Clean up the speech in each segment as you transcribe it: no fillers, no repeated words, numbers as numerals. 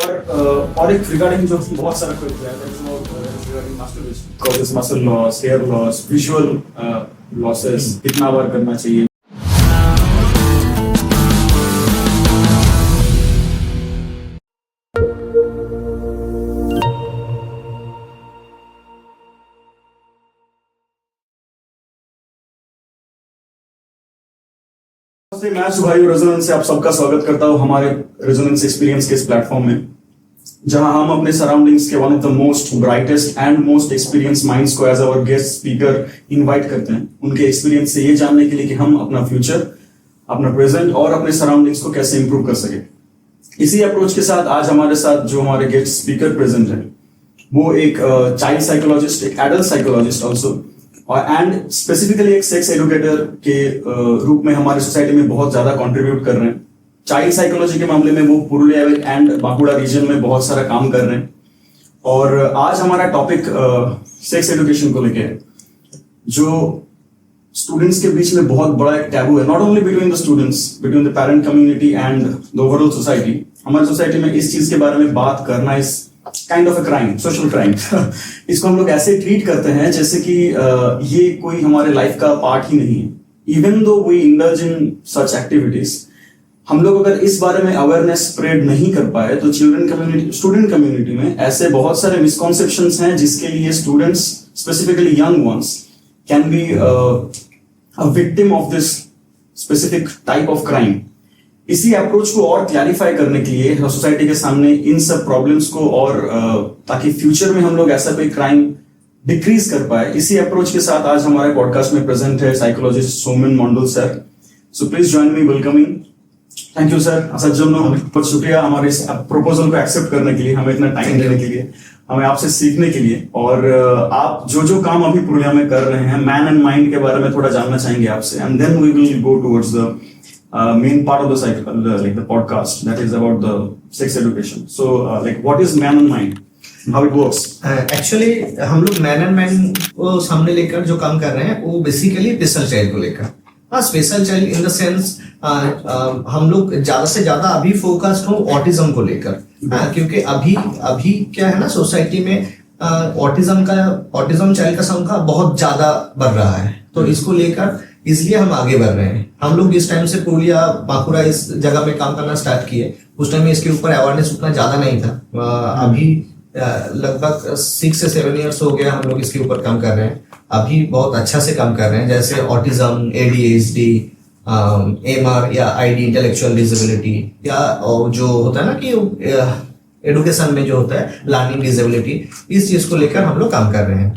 और एक रिगार्डिंग जो बहुत सारा क्वेश्चन है regarding masturbation causes muscle loss, hair loss, visual losses, कितना बार करना चाहिए। मैं सुभाई रेजोनेंस से आप सबका स्वागत करता हूं हमारे रेजोनेंस एक्सपीरियंस के इस प्लेटफॉर्म में, जहां हम अपने सराउंडिंग्स के one of the most brightest and most experience minds को as our guest speaker invite करते हैं, उनके एक्सपीरियंस से ये जानने के लिए कि हम अपना फ्यूचर, अपना प्रेजेंट और अपने सराउंडिंग्स को कैसे इंप्रूव कर सके। इसी अप्रोच के साथ आज हमारे साथ जो हमारे गेस्ट स्पीकर प्रेजेंट है वो एक चाइल्ड साइकोलॉजिस्ट, एक एडल्ट साइकोलॉजिस्ट ऑल्सो, और एंड स्पेसिफिकली एक सेक्स एजुकेटर के रूप में हमारी सोसाइटी में बहुत ज्यादा कंट्रीब्यूट कर रहे हैं। चाइल्ड साइकोलॉजी के मामले में वो पुरुलिया एंड बांकुड़ा रीजन में बहुत सारा काम कर रहे हैं। और आज हमारा टॉपिक सेक्स एजुकेशन को लेके है, जो स्टूडेंट्स के बीच में बहुत बड़ा एक टैबू है, not only between the students, between the parent community and the overall society. हमारी सोसाइटी में इस चीज के बारे में बात करना इस kind of a crime, social crime. इसको हम लोग ऐसे ट्रीट करते हैं जैसे कि ये कोई हमारे लाइफ का पार्ट ही नहीं है। Even though we indulge in such activities, हम लोग अगर इस बारे में अवेयरनेस स्प्रेड नहीं कर पाए तो स्टूडेंट कम्युनिटी में ऐसे बहुत सारे मिसकॉन्सेप्शंस हैं जिसके लिए students, specifically young ones, can be a victim of this specific type of crime. इसी अप्रोच को और क्लैरिफाई करने के लिए सोसाइटी के सामने इन सब प्रॉब्लम्स को और ताकि फ्यूचर में हम लोग ऐसा कोई क्राइम डिक्रीज कर पाए, इसी अप्रोच के साथ आज हमारे पॉडकास्ट में प्रेजेंट है psychologist Somen Mandal sir. So please join me, welcoming. Thank you sir. सज्जन, बहुत शुक्रिया हमारे इस प्रपोजल को एक्सेप्ट करने के लिए, हमें इतना टाइम देने के लिए, हमें आपसे सीखने के लिए। और आप जो काम अभी पुरुलिया में कर रहे हैं, मैन एंड माइंड के बारे में थोड़ा जानना चाहेंगे आपसे, and then we will go towards the main part of the podcast, that is about the sex education. So what is man and mind, how it works? Actually हम लोग man and mind को सामने लेकर जो काम कर रहे हैं वो बेसिकली स्पेशल चाइल्ड को लेकर। Special child in the sense हम लोग ज्यादा से ज्यादा अभी फोकस्ड हो ऑटिज्म को लेकर, क्योंकि अभी क्या है ना, सोसाइटी में ऑटिज्म चाइल्ड का संख्या बहुत ज्यादा बढ़ रहा है, तो इसको लेकर इसलिए हम आगे बढ़ रहे हैं। हम लोग इस टाइम से पुरुलिया, बांकुड़ा इस जगह में काम करना स्टार्ट किए। उस टाइम में इसके ऊपर अवेयरनेस उतना ज्यादा नहीं था। अभी लगभग 6 से 7 इयर्स हो गया हम लोग इसके ऊपर काम कर रहे हैं। अभी बहुत अच्छा से काम कर रहे हैं, जैसे ऑटिज्म, ADHD, MR या ID, इंटेलेक्चुअल डिसेबिलिटी, या जो होता है ना कि एडुकेशन में जो होता है लर्निंग डिसेबिलिटी, इस चीज को लेकर हम लोग काम कर रहे हैं।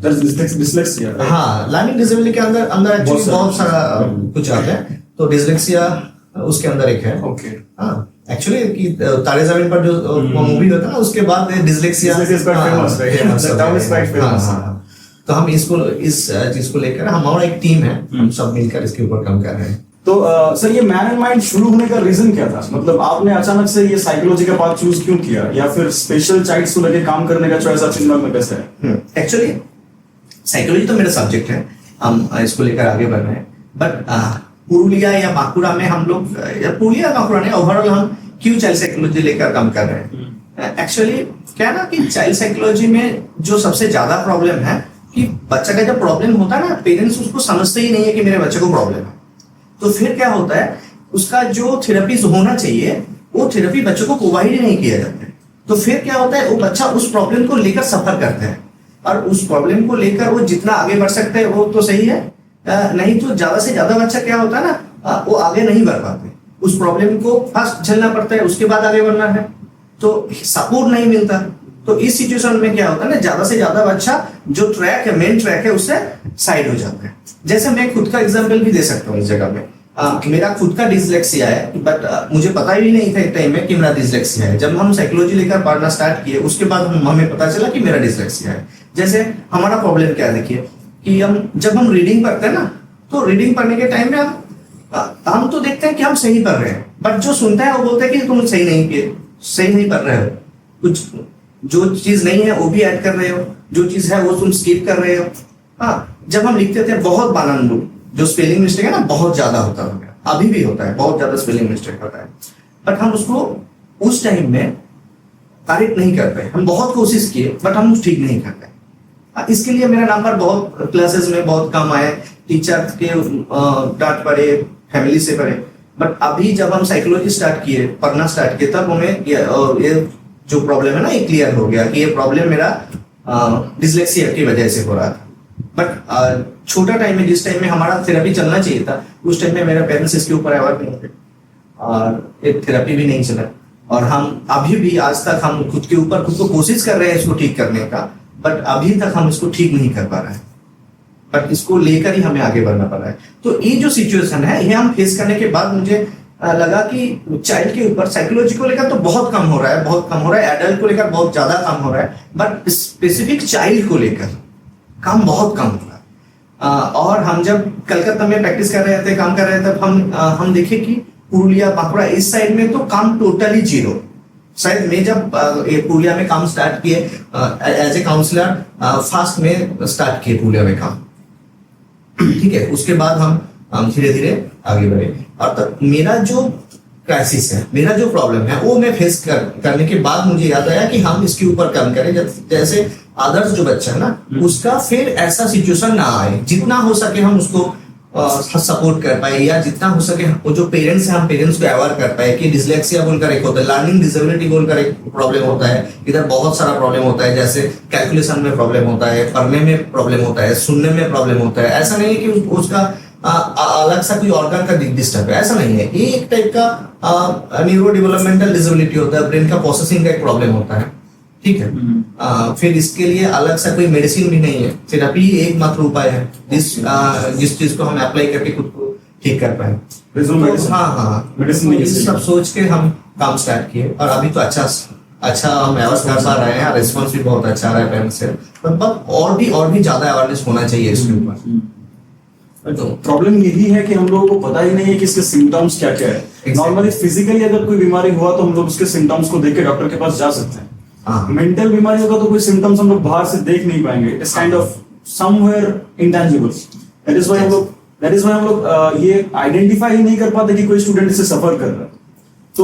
डिसलेक्सिया, हाँ, लर्निंग डिसेबिलिटी के अंदर एक्चुअली बहुत सारा कुछ आता है, तो डिसलेक्सिया उसके अंदर एक है। ओके, हाँ, एक्चुअली कि तारे ज़मीन पर जो मूवी होता है ना, उसके बाद डिसलेक्सिया तो हम इस चीज को लेकर हमारा एक टीम है, हम सब मिलकर इसके ऊपर काम कर रहे हैं। तो सर, ये मैन एंड माइंड शुरू होने का रीजन क्या था? मतलब आपने अचानक से ये साइकोलॉजी का पाथ चूज क्यों किया, या फिर स्पेशल चाइल्ड्स को लेके काम करने का चॉइस आपके दिमाग में कैसे है? एक्चुअली साइकोलॉजी तो मेरा सब्जेक्ट है, हम इसको लेकर आगे बढ़ रहे हैं। बट पुरुलिया या बांकुड़ा में हम लोग, पुरुलिया बांकुड़ा नहीं, ओवरऑल हम क्यों चाइल्ड साइकोलॉजी लेकर काम कर रहे हैं? एक्चुअली क्या है ना कि चाइल्ड साइकोलॉजी में जो सबसे ज्यादा प्रॉब्लम है कि बच्चा का जब प्रॉब्लम होता है ना, पेरेंट्स उसको समझते ही नहीं है कि मेरे बच्चे को प्रॉब्लम है। तो फिर क्या होता है, उसका जो थेरेपी होना चाहिए वो थेरेपी बच्चों को प्रोवाइड ही नहीं किया जाता है। तो फिर क्या होता है, वो बच्चा उस प्रॉब्लम को लेकर सफर करता है, और उस प्रॉब्लम को लेकर वो जितना आगे बढ़ सकते हैं वो तो सही है, नहीं तो ज्यादा से ज्यादा बच्चा क्या होता है ना, वो आगे नहीं बढ़ पाते। उस प्रॉब्लम को फर्स्ट झेलना पड़ता है, उसके बाद आगे बढ़ना है, तो सपोर्ट नहीं मिलता। तो इस सिचुएशन में क्या होता है ना, ज्यादा से ज्यादा बच्चा जो ट्रैक है, मेन ट्रैक है, उससे साइड हो जाता है। जैसे मैं खुद का एग्जांपल भी दे सकता हूँ इस जगह में। मेरा खुद का डिसलेक्सिया है, बट मुझे पता ही नहीं था एक टाइम में कि मेरा डिसलेक्सिया है। जब हम साइकोलॉजी लेकर पढ़ना स्टार्ट किए, उसके बाद हमें पता चला कि मेरा डिसलेक्सिया है। जैसे हमारा प्रॉब्लम क्या है, देखिए कि जब हम रीडिंग पढ़ते हैं ना, तो रीडिंग पढ़ने के टाइम में हम तो देखते हैं कि हम सही पढ़ रहे हैं, बट जो सुनता है वो बोलता है कि तुम सही नहीं पढ़ रहे हो, कुछ जो चीज नहीं है वो भी ऐड कर रहे हो, जो चीज है वो तुम स्किप कर रहे हो। हाँ, जब हम लिखते थे बहुत बानान, जो स्पेलिंग मिस्टेक है ना, बहुत ज्यादा होता है, अभी भी होता है, बहुत ज्यादा स्पेलिंग मिस्टेक होता है। बट हम उसको उस टाइम में करेक्ट नहीं कर पाए। हम बहुत कोशिश किए बट हम ठीक नहीं कर पाए। इसके लिए मेरा नंबर बहुत क्लासेस में बहुत कम आए, टीचर के डांट पड़े, फैमिली से पड़े। बट अभी जब हम साइकोलॉजी स्टार्ट किए, पढ़ना स्टार्ट किए, तब हमें ये जो प्रॉब्लम है ना, ये क्लियर हो गया कि ये प्रॉब्लम मेरा डिसलेक्सिया की वजह से हो रहा था। बट छोटा टाइम में, जिस टाइम में हमारा थेरेपी चलना चाहिए था, उस टाइम में मेरे पेरेंट्स इसके ऊपर अवेयर नहीं थे और एक थेरेपी भी नहीं चला। और हम अभी भी आज तक हम खुद के ऊपर खुद को कोशिश कर रहे हैं इसको ठीक करने का, बट अभी तक हम इसको ठीक नहीं कर पा रहे हैं। बट इसको लेकर ही हमें आगे बढ़ना पड़ रहा है। तो ये जो सिचुएशन है, ये हम फेस करने के बाद मुझे लगा कि चाइल्ड के ऊपर साइकोलॉजी को लेकर तो बहुत कम हो रहा है, बहुत कम हो रहा है। एडल्ट को लेकर बहुत ज्यादा कम हो रहा है, बट स्पेसिफिक चाइल्ड को लेकर काम बहुत कम हो रहा है। और हम जब कलकत्ता में प्रैक्टिस कर रहे थे, काम कर रहे थे, तब हम देखे कि पुरुलिया, बांकुड़ा इस साइड में तो काम टोटली जीरो। शायद मैं जब पुरुलिया में काम स्टार्ट किए एज ए काउंसलर, फास्ट में स्टार्ट किए पुरुलिया में काम, ठीक है। उसके बाद हम धीरे धीरे आगे बढ़े। और तब मेरा जो क्राइसिस है, मेरा जो प्रॉब्लम है, वो मैं फेस करने के बाद मुझे याद आया कि हम इसके ऊपर काम करें, जैसे आदर्श जो बच्चा है ना, उसका फिर ऐसा सिचुएशन ना आए। जितना हो सके हम उसको सपोर्ट कर पाए, या जितना हो सके वो जो पेरेंट्स हैं, हम पेरेंट्स को अवेयर कर पाए कि डिसलेक्सिया बोलकर एक होता है, लर्निंग डिसेबिलिटी बोलकर एक प्रॉब्लम होता है। इधर बहुत सारा प्रॉब्लम होता है, जैसे कैलकुलेशन में प्रॉब्लम होता है, पढ़ने में प्रॉब्लम होता है, सुनने में प्रॉब्लम होता है। ऐसा नहीं है कि उसका अलग सा कोई ऑर्गन का डिस्टर्ब है, ऐसा नहीं है। ये एक टाइप का न्यूरो डेवलपमेंटल डिसेबिलिटी होता है, ब्रेन का प्रोसेसिंग का एक प्रॉब्लम होता है, ठीक है। फिर इसके लिए अलग सा कोई मेडिसिन भी नहीं है, थेरेपी एकमात्र उपाय है जिस चीज को हम अप्लाई करके खुद को ठीक कर पाए। हाँ, मेडिसिन सब सोच के हम काम स्टार्ट किए, और अभी तो अच्छा हम अवेयर कर पा रहे हैं, रिस्पॉन्स भी बहुत अच्छा आ रहा है पेरेंट्स से। मतलब और भी ज्यादा अवेयरनेस होना चाहिए इसके ऊपर। तो प्रॉब्लम यही है कि हम लोगों को पता ही नहीं है कि इसके सिम्टम्स क्या क्या है। नॉर्मली फिजिकली अगर कोई बीमारी हुआ तो हम लोग उसके सिम्टम्स को देख के डॉक्टर के पास जा सकते हैं। मेंटल बीमारी होगा तो कोई सिम्टम्स हम लोग बाहर से देख नहीं पाएंगे। It's kind of somewhere intangible. That is why हम लोग ये आइडेंटिफाई ही नहीं कर पाते कि कोई स्टूडेंट इससे सफर कर रहा है। तो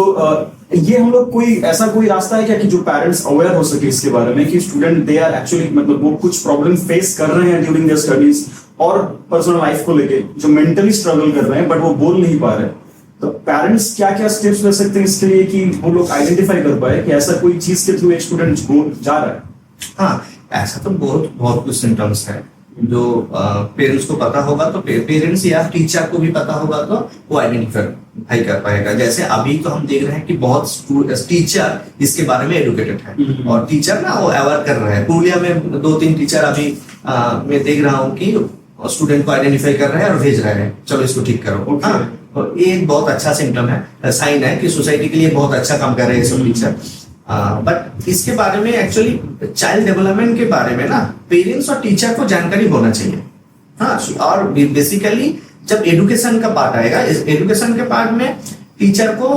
ये हम लोग कोई रास्ता है क्या कि जो पेरेंट्स अवेयर हो सके इसके बारे में कि स्टूडेंट दे आर एक्चुअली, मतलब वो कुछ प्रॉब्लम फेस कर रहे हैं ड्यूरिंग देयर स्टडीज और पर्सनल लाइफ को लेके, जो मेंटली स्ट्रगल कर रहे हैं बट वो बोल नहीं पा रहे। तो पेरेंट्स क्या क्या स्टेप्स ले सकते हैं इसके लिए कि वो लोग आइडेंटिफाई कर पाए कि ऐसा कोई चीज के थ्रू एक स्टूडेंट जा रहा है? हाँ, ऐसा तो बहुत कुछ सिम्टम्स है जो पेरेंट्स को पता होगा, तो पेरेंट्स या टीचर को भी पता होगा तो वो आइडेंटिफाई कर पाएगा। जैसे अभी तो हम देख रहे हैं कि बहुत टीचर इसके बारे में एडुकेटेड है, और टीचर ना वो अवेयर कर रहे हैं। पुरुलिया में 2-3 टीचर अभी मैं देख रहा हूँ कि स्टूडेंट को आइडेंटिफाई कर रहे हैं और भेज रहे हैं, चलो इसको ठीक करो। हाँ, और ये एक बहुत अच्छा सिम्टम है, साइन है कि सोसाइटी के लिए बहुत अच्छा काम कर रहे हैं सब टीचर। बट इसके बारे में एक्चुअली चाइल्ड डेवलपमेंट के बारे में ना पेरेंट्स और टीचर को जानकारी होना चाहिए। हाँ, और बेसिकली जब एजुकेशन का पार्ट आएगा, इस एजुकेशन के पार्ट में टीचर को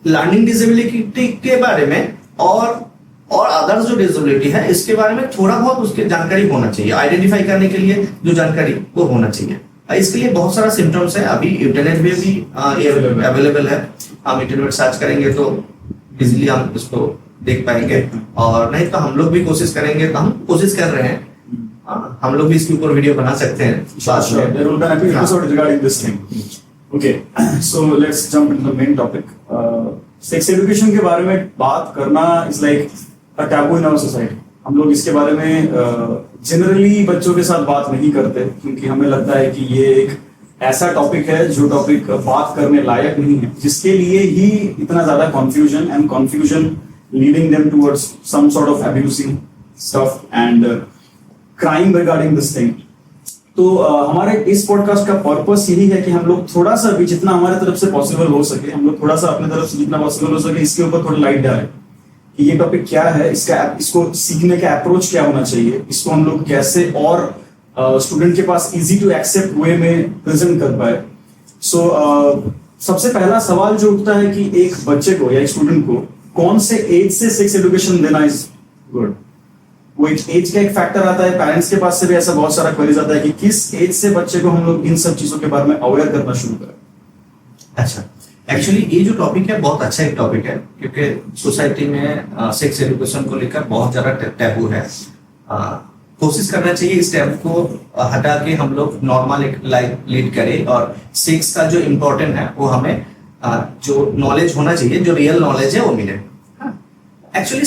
लर्निंग डिसेबिलिटी के बारे में और अदर जो डिसेबिलिटी है इसके बारे में थोड़ा बहुत उसकी जानकारी होना चाहिए। आइडेंटिफाई करने के लिए जो जानकारी वो होना चाहिए। इसके लिए बहुत सारा सिम्टम्स है, अभी इंटरनेट में भी अवेलेबल है। हम इंटरनेट सर्च करेंगे तो इजीली हम इसको देख पाएंगे, और नहीं तो हम लोग भी कोशिश करेंगे, तो हम कोशिश कर रहे हैं। हम लोग भी इसके ऊपर वीडियो बना सकते हैं। Okay, so let's jump into the main topic. Sex education के बारे में बात करना is like a taboo in our society. हम लोग इसके बारे में जनरली बच्चों के साथ बात नहीं करते, क्योंकि हमें लगता है कि ये एक ऐसा टॉपिक है जो टॉपिक बात करने लायक नहीं है, जिसके लिए ही इतना ज्यादा confusion leading them towards some sort of abusing stuff and crime regarding this thing. तो हमारे इस पॉडकास्ट का पर्पस यही है कि हम लोग थोड़ा सा भी, जितना हमारे तरफ से पॉसिबल हो सके, हम लोग थोड़ा सा अपने तरफ से जितना पॉसिबल हो सके इसके ऊपर थोड़ा लाइट डालें कि ये टॉपिक क्या है, इसको सीखने का अप्रोच क्या होना चाहिए, इसको हम लोग कैसे और स्टूडेंट के पास इजी टू एक्सेप्ट वे में प्रेजेंट कर पाए। सो सबसे पहला सवाल जो उठता है कि एक बच्चे को या एक स्टूडेंट को कौन से एज से सेक्स एजुकेशन देना इज गुड। वो एक एज का एक फैक्टर आता है, पेरेंट्स के पास से भी ऐसा बहुत सारा क्वेरीज आता है कि किस एज से बच्चे को हम लोग इन सब चीजों के बारे में अवेयर करना शुरू करें। अच्छा, एक्चुअली ये जो टॉपिक है बहुत अच्छा एक टॉपिक है, क्योंकि सोसाइटी में सेक्स एजुकेशन को लेकर बहुत ज्यादा टैबू है। कोशिश करना चाहिए इस टैबू को हटा के हम लोग नॉर्मल एक लाइफ लीड करें, और सेक्स का जो इम्पोर्टेंट है वो हमें जो नॉलेज होना चाहिए, जो रियल नॉलेज है वो मिले। एक्चुअली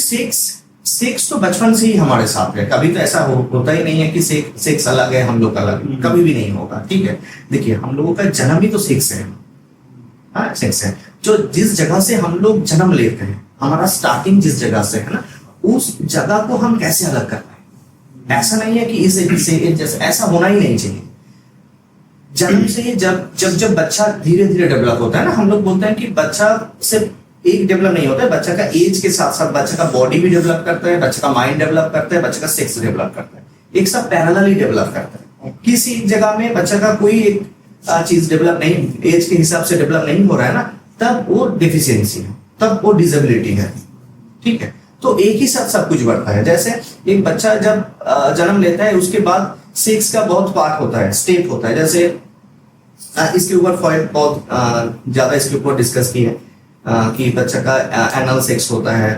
सेक्स तो बचपन से ही हमारे साथ है, कभी तो ऐसा होता ही नहीं है कि सेक्स अलग है हम लोग अलग है, कभी भी नहीं होगा। ठीक है, देखिए हम लोगों का जन्म ही तो सेक्स है। हाँ, सेक्स है जो जिस जगह से हम लोग जन्म लेते हैं, हमारा स्टार्टिंग जिस जगह से है ना, उस जगह को हम कैसे अलग कर पाए। ऐसा नहीं है कि इसे जैसे ऐसा होना ही नहीं चाहिए। जन्म से ही जब बच्चा धीरे धीरे डेवलप होता है ना, हम लोग बोलते हैं कि बच्चा सिर्फ एक डेवलप नहीं होता है, बच्चा का एज के साथ साथ बच्चा का बॉडी भी डेवलप करता है, बच्चा का माइंड डेवलप करता है, बच्चा का सेक्स डेवलप करता है, एक साथ पैरेलली डेवलप करता है। किसी जगह में बच्चा का कोई एक चीज डेवलप नहीं, एज के हिसाब से डेवलप नहीं हो रहा है ना, तब वो डेफिशिएंसी है, तब वो डिसेबिलिटी है। ठीक है, तो एक ही साथ सब कुछ बढ़ता है। जैसे एक बच्चा जब जन्म लेता है, उसके बाद सेक्स का बहुत पार्ट होता है, स्टेप होता है। जैसे इसके ऊपर फ्रॉइड बहुत ज्यादा इसके ऊपर डिस्कस की है कि बच्चा का एनल सेक्स होता है,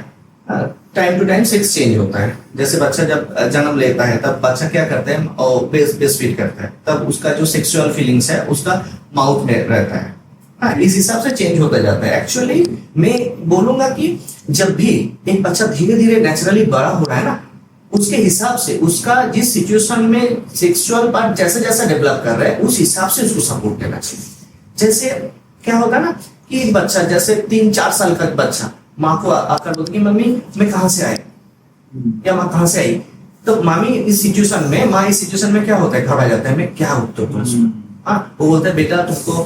time to time sex change होता है। जैसे बच्चा जब जन्म लेता है तब बच्चा क्या करता है, और ब्रेस्ट फीड करता है, तब उसका जो सेक्सुअल फीलिंग्स है उसका माउथ में रहता है। हाँ, इस हिसाब से चेंज होता जाता है। एक्चुअली मैं बोलूंगा कि जब भी एक बच्चा धीरे धीरे नेचुरली बड़ा हो रहा है ना, उसके हिसाब से उसका जिस सिचुएशन में सेक्सुअल पार्ट जैसे जैसा डेवलप कर रहा है, उस हिसाब से उसको सपोर्ट करना चाहिए। जैसे क्या होगा ना कि एक बच्चा जैसे 3-4 साल का बच्चा माँ को आकर बोलती कि मम्मी मैं कहाँ से आई, या माँ कहाँ से आई, तो मामी इस सिचुएशन में, माँ इस सिचुएशन में क्या होता है, घबरा जाता है, मैं क्या उत्तर दूं उसको। हाँ, वो बोलता है बेटा तुमको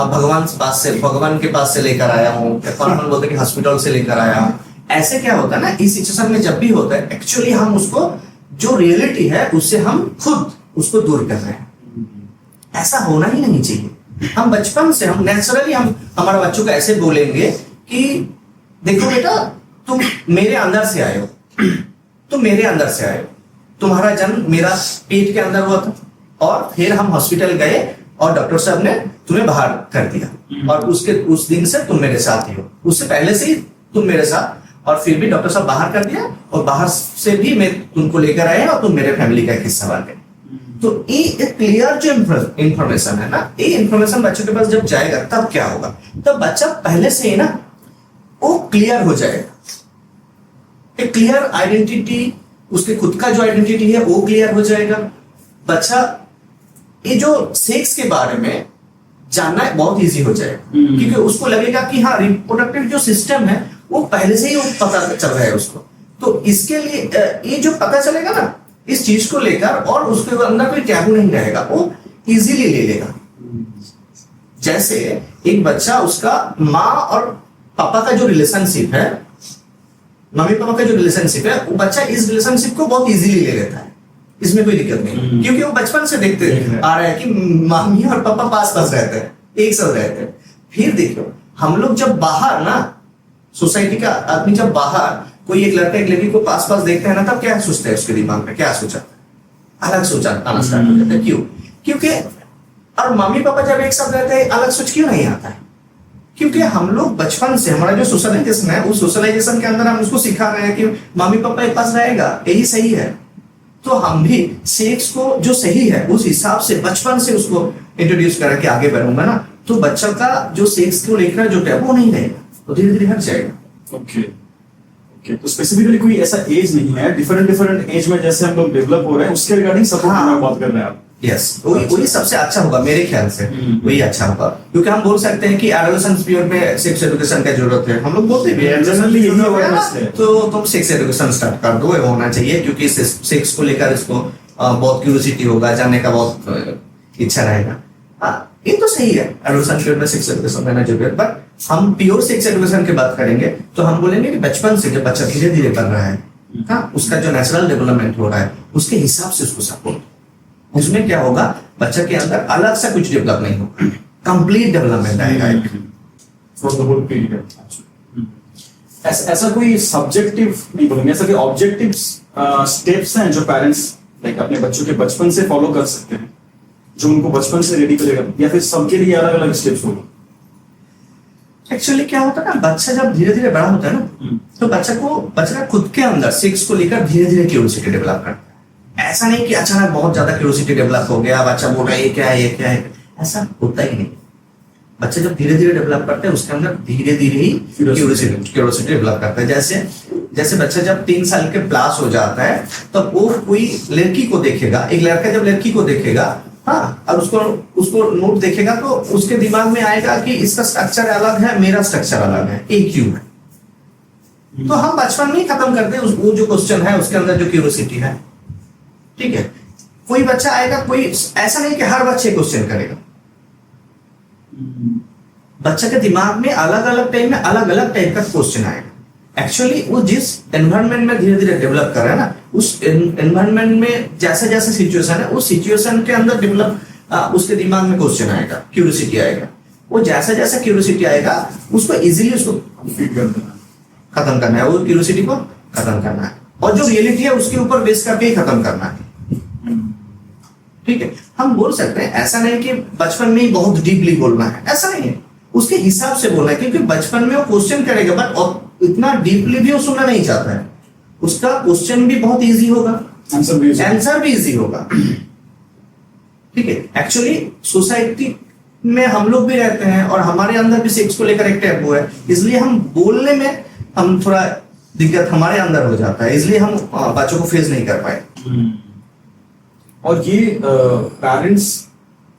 भगवान के पास से लेकर आया हूँ, कौन बोलते हैं कि हॉस्पिटल से लेकर आया हूँ। ऐसे क्या होता है ना, इस सिचुएशन में जब भी होता है, एक्चुअली हम उसको जो रियलिटी है उससे हम खुद उसको दूर कर रहे हैं। ऐसा होना ही नहीं चाहिए। हम बचपन से हम नेचुरली हम हमारे बच्चों को ऐसे बोलेंगे कि देखो बेटा तुम मेरे अंदर से आए हो, तुम मेरे अंदर से आए हो, तुम्हारा जन्म मेरा पेट के अंदर हुआ था, और फिर हम हॉस्पिटल गए और डॉक्टर साहब ने तुम्हें बाहर कर दिया, और उस दिन से तुम मेरे साथ ही हो, उससे पहले से ही तुम मेरे साथ, और फिर भी डॉक्टर साहब बाहर कर दिया, और बाहर से भी मैं तुमको लेकर आया और तुम मेरे फैमिली का एक हिस्सा बन गए। तो ये क्लियर जो इंफॉर्मेशन है ना, ये इंफॉर्मेशन बच्चों के पास जब जाएगा तब क्या होगा, तब बच्चा पहले से ही ना वो क्लियर हो जाएगा। एक क्लियर आइडेंटिटी, उसके खुद का जो आइडेंटिटी है वो क्लियर हो जाएगा। बच्चा ये जो सेक्स के बारे में जानना बहुत इजी हो जाएगा, क्योंकि उसको लगेगा कि हाँ रिप्रोडक्टिव जो सिस्टम है वो पहले से ही वो पता चल रहा है उसको। तो इसके लिए ये जो पता चलेगा ना इस चीज को लेकर, और उसके अंदर कोई टैबू नहीं रहेगा, वो इजीली ले लेगा। जैसे एक बच्चा, उसका माँ और पापा का जो रिलेशनशिप है, मम्मी पापा का जो रिलेशनशिप है, वो बच्चा इस रिलेशनशिप को बहुत इजीली ले लेता है, इसमें कोई दिक्कत नहीं, क्योंकि वो बचपन से देखते आ रहा है कि मम्मी और पापा पास पास रहते हैं, एक साथ रहते हैं। फिर देखो हम लोग जब बाहर ना, सोसाइटी का आदमी जब बाहर कोई एक लड़का एक लड़की को पास पास देखता है ना, तब क्या सोचता है उसके दिमाग में, क्या सोचा, अलग सोचा आना स्टार्ट हो जाता है। क्यों? क्योंकि और मम्मी पापा जब एक साथ रहते हैं, अलग सोच क्यों नहीं आता है? क्योंकि हम लोग बचपन से हमारा जो सोशलाइजेशन है, उस सोशलाइजेशन के अंदर हम उसको सिखा रहे हैं कि मम्मी पापा के पास रहेगा, यही सही है। तो हम भी सेक्स को जो सही है उस हिसाब से बचपन से उसको इंट्रोड्यूस करा के आगे बढ़ूंगा ना, तो बच्चा का जो सेक्स को लेकर जो टैबू नहीं रहेगा, तो धीरे धीरे हट जाएगा। ओके, तो स्पेसिफिकली कोई ऐसा एज नहीं है, डिफरेंट एज में जैसे हम लोग डेवलप हो रहे हैं उसके रिगार्डिंग सपोर्ट करने की बात कर रहे हैं आप। यस, वही सबसे अच्छा होगा मेरे ख्याल से, वही अच्छा होगा। क्योंकि हम बोल सकते हैं कि एडोलेसेंस पीरियड में सेक्स एजुकेशन का जरूरत है, हम लोग बोलते भी हैं जनरली यही अवेयरनेस है, तो तुम सेक्स एजुकेशन स्टार्ट कर दो, वो होना चाहिए। क्योंकि सेक्स को लेकर इसको बहुत क्यूरियोसिटी होगा, जानने का बहुत इच्छा रहेगा। ये तो सही है, एडोलेसेंस पीरियड में सेक्स एजुकेशन रहना जरूरी है। बट हम प्योर सेक्स एजुकेशन की बात करेंगे तो हम बोलेंगे कि बचपन से जब बच्चा धीरे धीरे बढ़ रहा है, हाँ, उसका जो नेचुरल डेवलपमेंट हो रहा है उसके हिसाब से उसको सपोर्ट। उसमें क्या होगा, बच्चा के अंदर अलग सा कुछ डेवलप नहीं होगा, कंप्लीट डेवलपमेंट आएगा फॉर द होल पीरियड। ऐसा कोई सब्जेक्टिव नहीं बोलेंगे, ऐसा कोई ऑब्जेक्टिव स्टेप्स हैं जो पेरेंट्स लाइक अपने बच्चों के बचपन से फॉलो कर सकते हैं, जो उनको बचपन से रेडी करेगा, या फिर सबके लिए अलग अलग स्टेप्स होगा? एक्चुअली क्या होता है ना, बच्चा जब धीरे धीरे बड़ा होता है ना, तो बच्चा का खुद के अंदर सेक्स को लेकर धीरे धीरे क्यूरियोसिटी डेवलप करता है। ऐसा नहीं कि अचानक बहुत ज्यादा क्यूरियोसिटी डेवलप हो गया, बच्चा बोल रहा है ये क्या है, ये क्या है, ऐसा होता ही नहीं। बच्चा जब धीरे धीरे डेवलप करता है, उसके अंदर धीरे धीरे ही क्यूरियोसिटी डेवलप करता है। जैसे बच्चा जब 3 साल के प्लस हो जाता है, तब वो कोई लड़की को देखेगा, एक लड़का जब लड़की को देखेगा, हाँ, और उसको नोट देखेगा, तो उसके दिमाग में आएगा कि इसका स्ट्रक्चर अलग है, मेरा स्ट्रक्चर अलग है, एक क्यों है। तो हम बचपन में ही खत्म करते हैं वो जो क्वेश्चन है, उसके अंदर जो क्यूरियोसिटी है। ठीक है, कोई बच्चा आएगा, कोई ऐसा नहीं कि हर बच्चे क्वेश्चन करेगा। बच्चा के दिमाग में अलग अलग टाइम में अलग अलग टाइप का क्वेश्चन आएगा। एक्चुअली वो जिस एनवायरनमेंट में धीरे धीरे डेवलप कर रहा है ना, उस एनवायरनमेंट में जैसे जैसे सिचुएशन है, उस सिचुएशन के अंदर डेवलप उसके दिमाग में क्वेश्चन आएगा, क्यूरियोसिटी आएगा। वो जैसा जैसा क्यूरियोसिटी आएगा, उसको इजीली उसको खत्म करना है, वो क्यूरियोसिटी को खत्म करना है, और जो रियलिटी है उसके ऊपर बेस करके ही खत्म करना है। ठीक है, हम बोल सकते हैं, ऐसा नहीं कि बचपन में ही बहुत डीपली बोलना है, ऐसा नहीं है, उसके हिसाब से बोलना है, क्योंकि बचपन में वो क्वेश्चन करेगा, बट इतना डीपली भी वो सुनना नहीं चाहता है। उसका क्वेश्चन भी बहुत इजी होगा, आंसर भी इजी होगा। ठीक है, एक्चुअली सोसाइटी में हम लोग भी रहते हैं, और हमारे अंदर भी सेक्स को लेकर एक टैबू है, इसलिए हम बोलने में हम थोड़ा दिक्कत हमारे अंदर हो जाता है, इसलिए हम बच्चों को फेस नहीं कर पाए। और ये पेरेंट्स,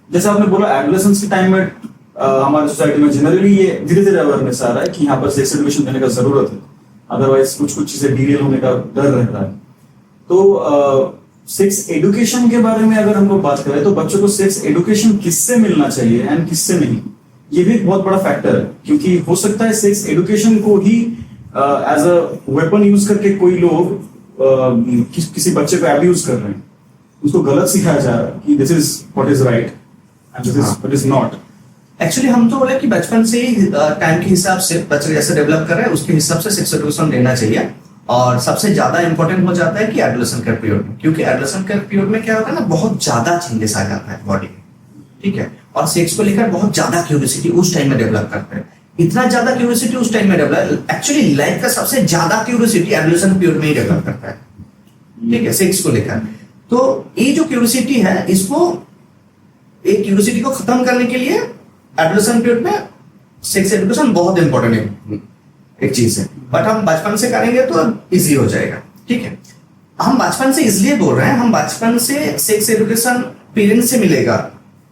जैसे आपने बोला, एडोलेसेंस के टाइम में हमारे सोसाइटी में जनरली ये धीरे धीरे अवेयरनेस आ रहा है कि यहाँ पर सेक्स एजुकेशन देने का जरूरत है, अदरवाइज कुछ चीजें डीरेल होने का डर रहता है। तो सेक्स एजुकेशन के बारे में अगर हम लोग बात करें, तो बच्चों को सेक्स एजुकेशन किससे मिलना चाहिए एंड किससे नहीं, ये भी एक बहुत बड़ा फैक्टर है, क्योंकि हो सकता है सेक्स एजुकेशन को ही एज अ वेपन यूज करके कोई लोग किसी बच्चे को अब्यूज कर रहे हैं, उसको गलत सिखाया जा रहा है कि this is what is right and this is what is not. Actually हम तो बोले कि बचपन से ही टाइम के हिसाब से बच्चा जैसे डेवलप कर रहा है, उसके हिसाब से सेक्स एजुकेशन देना चाहिए। और सबसे ज्यादा इंपॉर्टेंट हो जाता है कि एडोलेसेंट के पीरियड में, क्योंकि एडोलेसेंट के पीरियड में क्या होता है ना, बहुत ज्यादा चेंजेस आ जाता है बॉडी में। ठीक है, और सेक्स को लेकर बहुत ज्यादा क्यूरियोसिटी उस टाइम में डेवलप करते हैं, इतना ज्यादा क्यूरियोसिटी उस टाइम में डेवलप, एक्चुअली लाइफ का सबसे ज्यादा क्यूरियोसिटी एडोलेसेंट पीरियड में ही डेवलप करता है। ठीक है, सेक्स को लेकर। तो ये जो क्यूरियोसिटी है, इसको एक क्यूरियोसिटी को खत्म करने के लिए एडोलेसेंट पीरियड में सेक्स एजुकेशन बहुत इंपॉर्टेंट एक चीज है, बट हम बचपन से करेंगे तो इजी हो जाएगा। ठीक है, हम बचपन से इसलिए बोल रहे हैं, हम बचपन से सेक्स एजुकेशन पेरेंट्स से मिलेगा,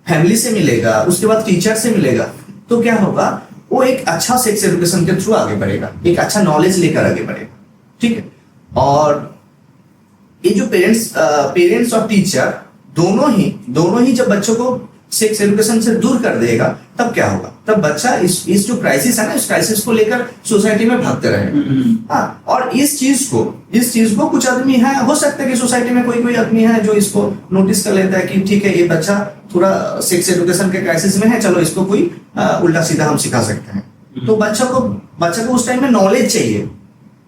फैमिली से मिलेगा, उसके बाद टीचर से मिलेगा, तो क्या होगा, वो एक अच्छा सेक्स एजुकेशन के थ्रू आगे बढ़ेगा, एक अच्छा नॉलेज लेकर आगे बढ़ेगा। ठीक है, और ये जो पेरेंट्स और टीचर दोनों ही जब बच्चों को सेक्स एजुकेशन से दूर कर देगा, तब क्या होगा, तब बच्चा इस जो क्राइसिस है ना, इस क्राइसिस को लेकर सोसाइटी में भागते रहेगा। हाँ, और इस चीज को कुछ आदमी है, हो सकता है कि सोसाइटी में कोई आदमी है जो इसको नोटिस कर लेता है कि ठीक है, ये बच्चा थोड़ा सेक्स एजुकेशन के क्राइसिस में है, चलो इसको कोई उल्टा सीधा हम सिखा सकते हैं। तो बच्चा को उस टाइम में नॉलेज चाहिए।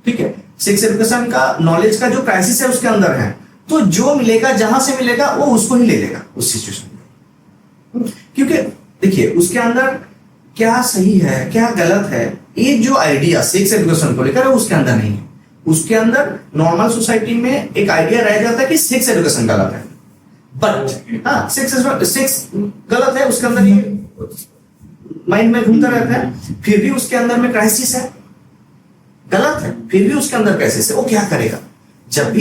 ठीक है, सेक्स एजुकेशन का नॉलेज का जो क्राइसिस है उसके अंदर है, तो जो मिलेगा, जहां से मिलेगा, वो उसको ही ले लेगा उस सिचुएशन में। क्योंकि देखिए, उसके अंदर क्या सही है क्या गलत है, ये जो आइडिया सेक्स एजुकेशन को लेकर है, उसके अंदर नहीं है। उसके अंदर नॉर्मल सोसाइटी में एक आइडिया रह जाता है कि सेक्स एजुकेशन गलत है, बट हाँ, सेक्स गलत है, उसके अंदर ये माइंड में घूमता रहता है, फिर भी उसके अंदर में क्राइसिस है, गलत है, फिर भी उसके अंदर क्राइसिस है। वो क्या करेगा, जब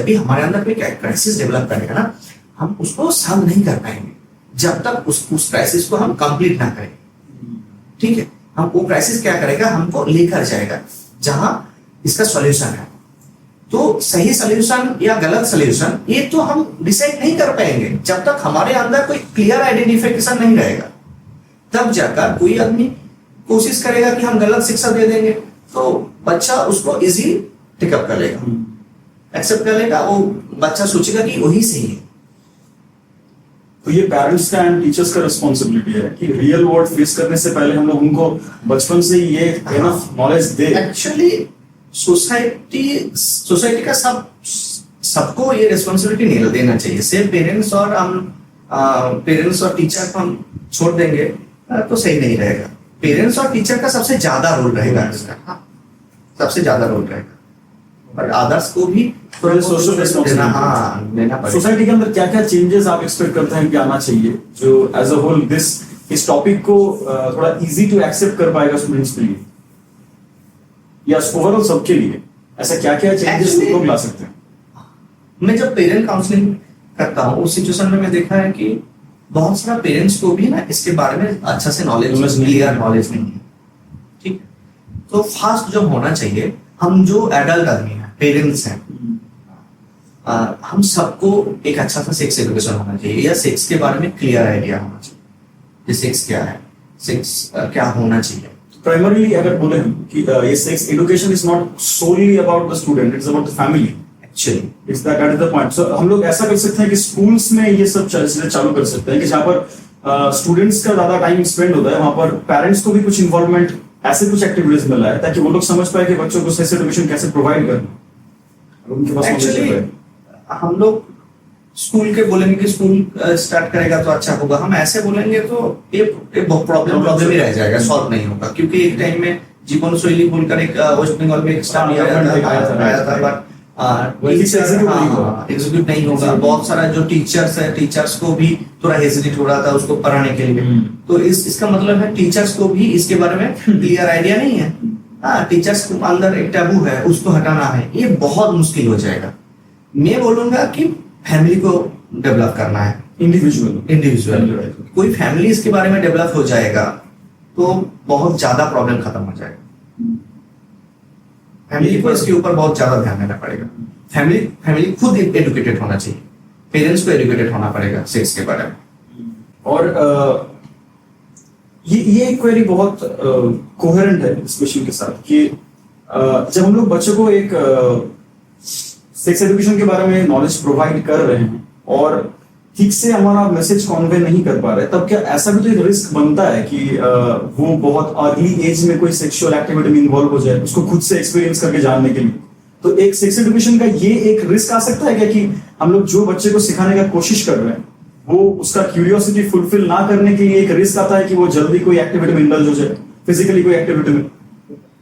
भी हमारे अंदर कोई क्राइसिस डेवलप करेगा ना, हम उसको सॉल्व नहीं कर पाएंगे जब तक उस क्राइसिस को हम कंप्लीट ना करें। ठीक है, हम वो क्राइसिस क्या करेगा, हमको लेकर जाएगा जहां इसका सॉल्यूशन है। तो सही सॉल्यूशन या गलत सॉल्यूशन, ये तो हम डिसाइड नहीं कर पाएंगे जब तक हमारे अंदर कोई क्लियर आइडेंटिफिकेशन नहीं रहेगा। तब जाकर कोई आदमी कोशिश करेगा कि हम गलत शिक्षा दे देंगे, तो बच्चा उसको इजी टेकअप कर लेगा, एक्सेप्ट कर लेगा। वो बच्चा सोचेगा कि वही सही है। तो ये पेरेंट्स का एंड टीचर्स का रिस्पॉन्सिबिलिटी है कि रियल वर्ल्ड फेस करने से पहले हम लोग उनको बचपन से ये एनफ नॉलेज दे। एक्चुअली सोसाइटी का सबको ये रिस्पॉन्सिबिलिटी नहीं देना चाहिए, सिर्फ पेरेंट्स और टीचर को हम छोड़ देंगे तो सही नहीं रहेगा। पेरेंट्स और टीचर का सबसे ज्यादा रोल रहेगा इसका, हाँ, सबसे ज्यादा रोल रहेगा, पर अदर्स को भी थोड़ा सोशल रिस्पॉन्सिबिलिटी हाँ लेना पड़ेगा। सोसाइटी के अंदर क्या क्या चेंजेस आप एक्सपेक्ट करते हैं कि आना चाहिए जो एज अ होल इस टॉपिक को थोड़ा इजी टू एक्सेप्ट कर पाएगा स्टूडेंट्स के लिए या ओवरऑल सबके लिए? ऐसा क्या क्या चेंजेस Actually, लोग ला सकते हैं? मैं जब पेरेंट काउंसलिंग करता हूँ उस सिचुएशन में मैं देखा है कि बहुत सारा पेरेंट्स को भी ना इसके बारे में अच्छा से Knowledge नहीं क्लियर है। नॉलेज नहीं है, ठीक। तो फास्ट जो होना चाहिए, हम जो एडल्ट आदमी हैं, पेरेंट्स हैं, हम सबको एक अच्छा सा सेक्स एजुकेशन होना चाहिए या सेक्स के बारे में क्लियर आइडिया होना चाहिए कि सेक्स क्या है, सेक्स क्या होना चाहिए। प्राइमरीली अगर बोले हम कि ये sex education is not solely about the student, it's about the family, actually it's that is the point. So हम लोग ऐसा कर सकते हैं कि स्कूल्स में ये सब चीजें चालू कर सकते हैं कि जहाँ पर स्टूडेंट्स का ज्यादा टाइम स्पेंड होता है वहां पर पेरेंट्स को भी कुछ इन्वॉल्वमेंट ऐसे कुछ एक्टिविटीज मिला है ताकि वो लोग समझ पाए कि बच्चों को सेक्स एजुकेशन कैसे प्रोवाइड करना। उनके पास knowledge एक्चुअली है। हम लोग स्कूल के बोलेंगे कि स्कूल स्टार्ट करेगा तो अच्छा होगा, हम ऐसे बोलेंगे तो ये प्रॉब्लम ही रह जाएगा, सॉल्व नहीं होगा। क्योंकि एक टाइम में जीवन शैली बोलकर एक वेस्ट बंगाल में एक स्टार्ट आया था, बट एग्जीक्यूट नहीं होगा। बहुत सारा जो टीचर्स है, टीचर्स को भी थोड़ा हेजिटेट हो रहा था उसको पढ़ाने के लिए। तो इसका मतलब है टीचर्स को भी इसके बारे में क्लियर आइडिया नहीं है। हाँ, टीचर्स के अंदर एक टैबू है, उसको हटाना है, ये बहुत मुश्किल हो जाएगा। मैं बोलूंगा कि फैमिली को डेवलप करना है, इंडिविजुअल कोई फैमिली इसके बारे में डेवलप हो जाएगा तो बहुत ज्यादा प्रॉब्लम खत्म हो जाएगा। फैमिली को इसके ऊपर बहुत ज्यादा ध्यान देना पड़ेगा। फैमिली खुद एडुकेटेड होना चाहिए, पेरेंट्स को एडुकेटेड होना पड़ेगा सेक्स के बारे में। और ये क्वेरी बहुत कोहेरेंट है इस क्वेश्चन के साथ कि जब हम लोग बच्चों को एक सेक्स एजुकेशन के बारे में नॉलेज प्रोवाइड कर रहे हैं और ठीक से हमारा मैसेज कॉन्वे नहीं कर पा रहे, तब क्या ऐसा भी तो एक रिस्क बनता है कि वो बहुत अर्ली एज में कोई सेक्सुअल एक्टिविटी में इन्वॉल्व हो जाए, उसको खुद से एक्सपीरियंस करके जानने के लिए? तो एक सेक्स एजुकेशन का ये एक रिस्क आ सकता है क्या कि हम लोग जो बच्चे को सिखाने का कोशिश कर रहे हैं वो उसका क्यूरियोसिटी फुलफिल ना करने के लिए एक रिस्क आता है कि वो जल्दी कोई एक्टिविटी में इंडल्ज हो जाए, फिजिकली कोई एक्टिविटी में?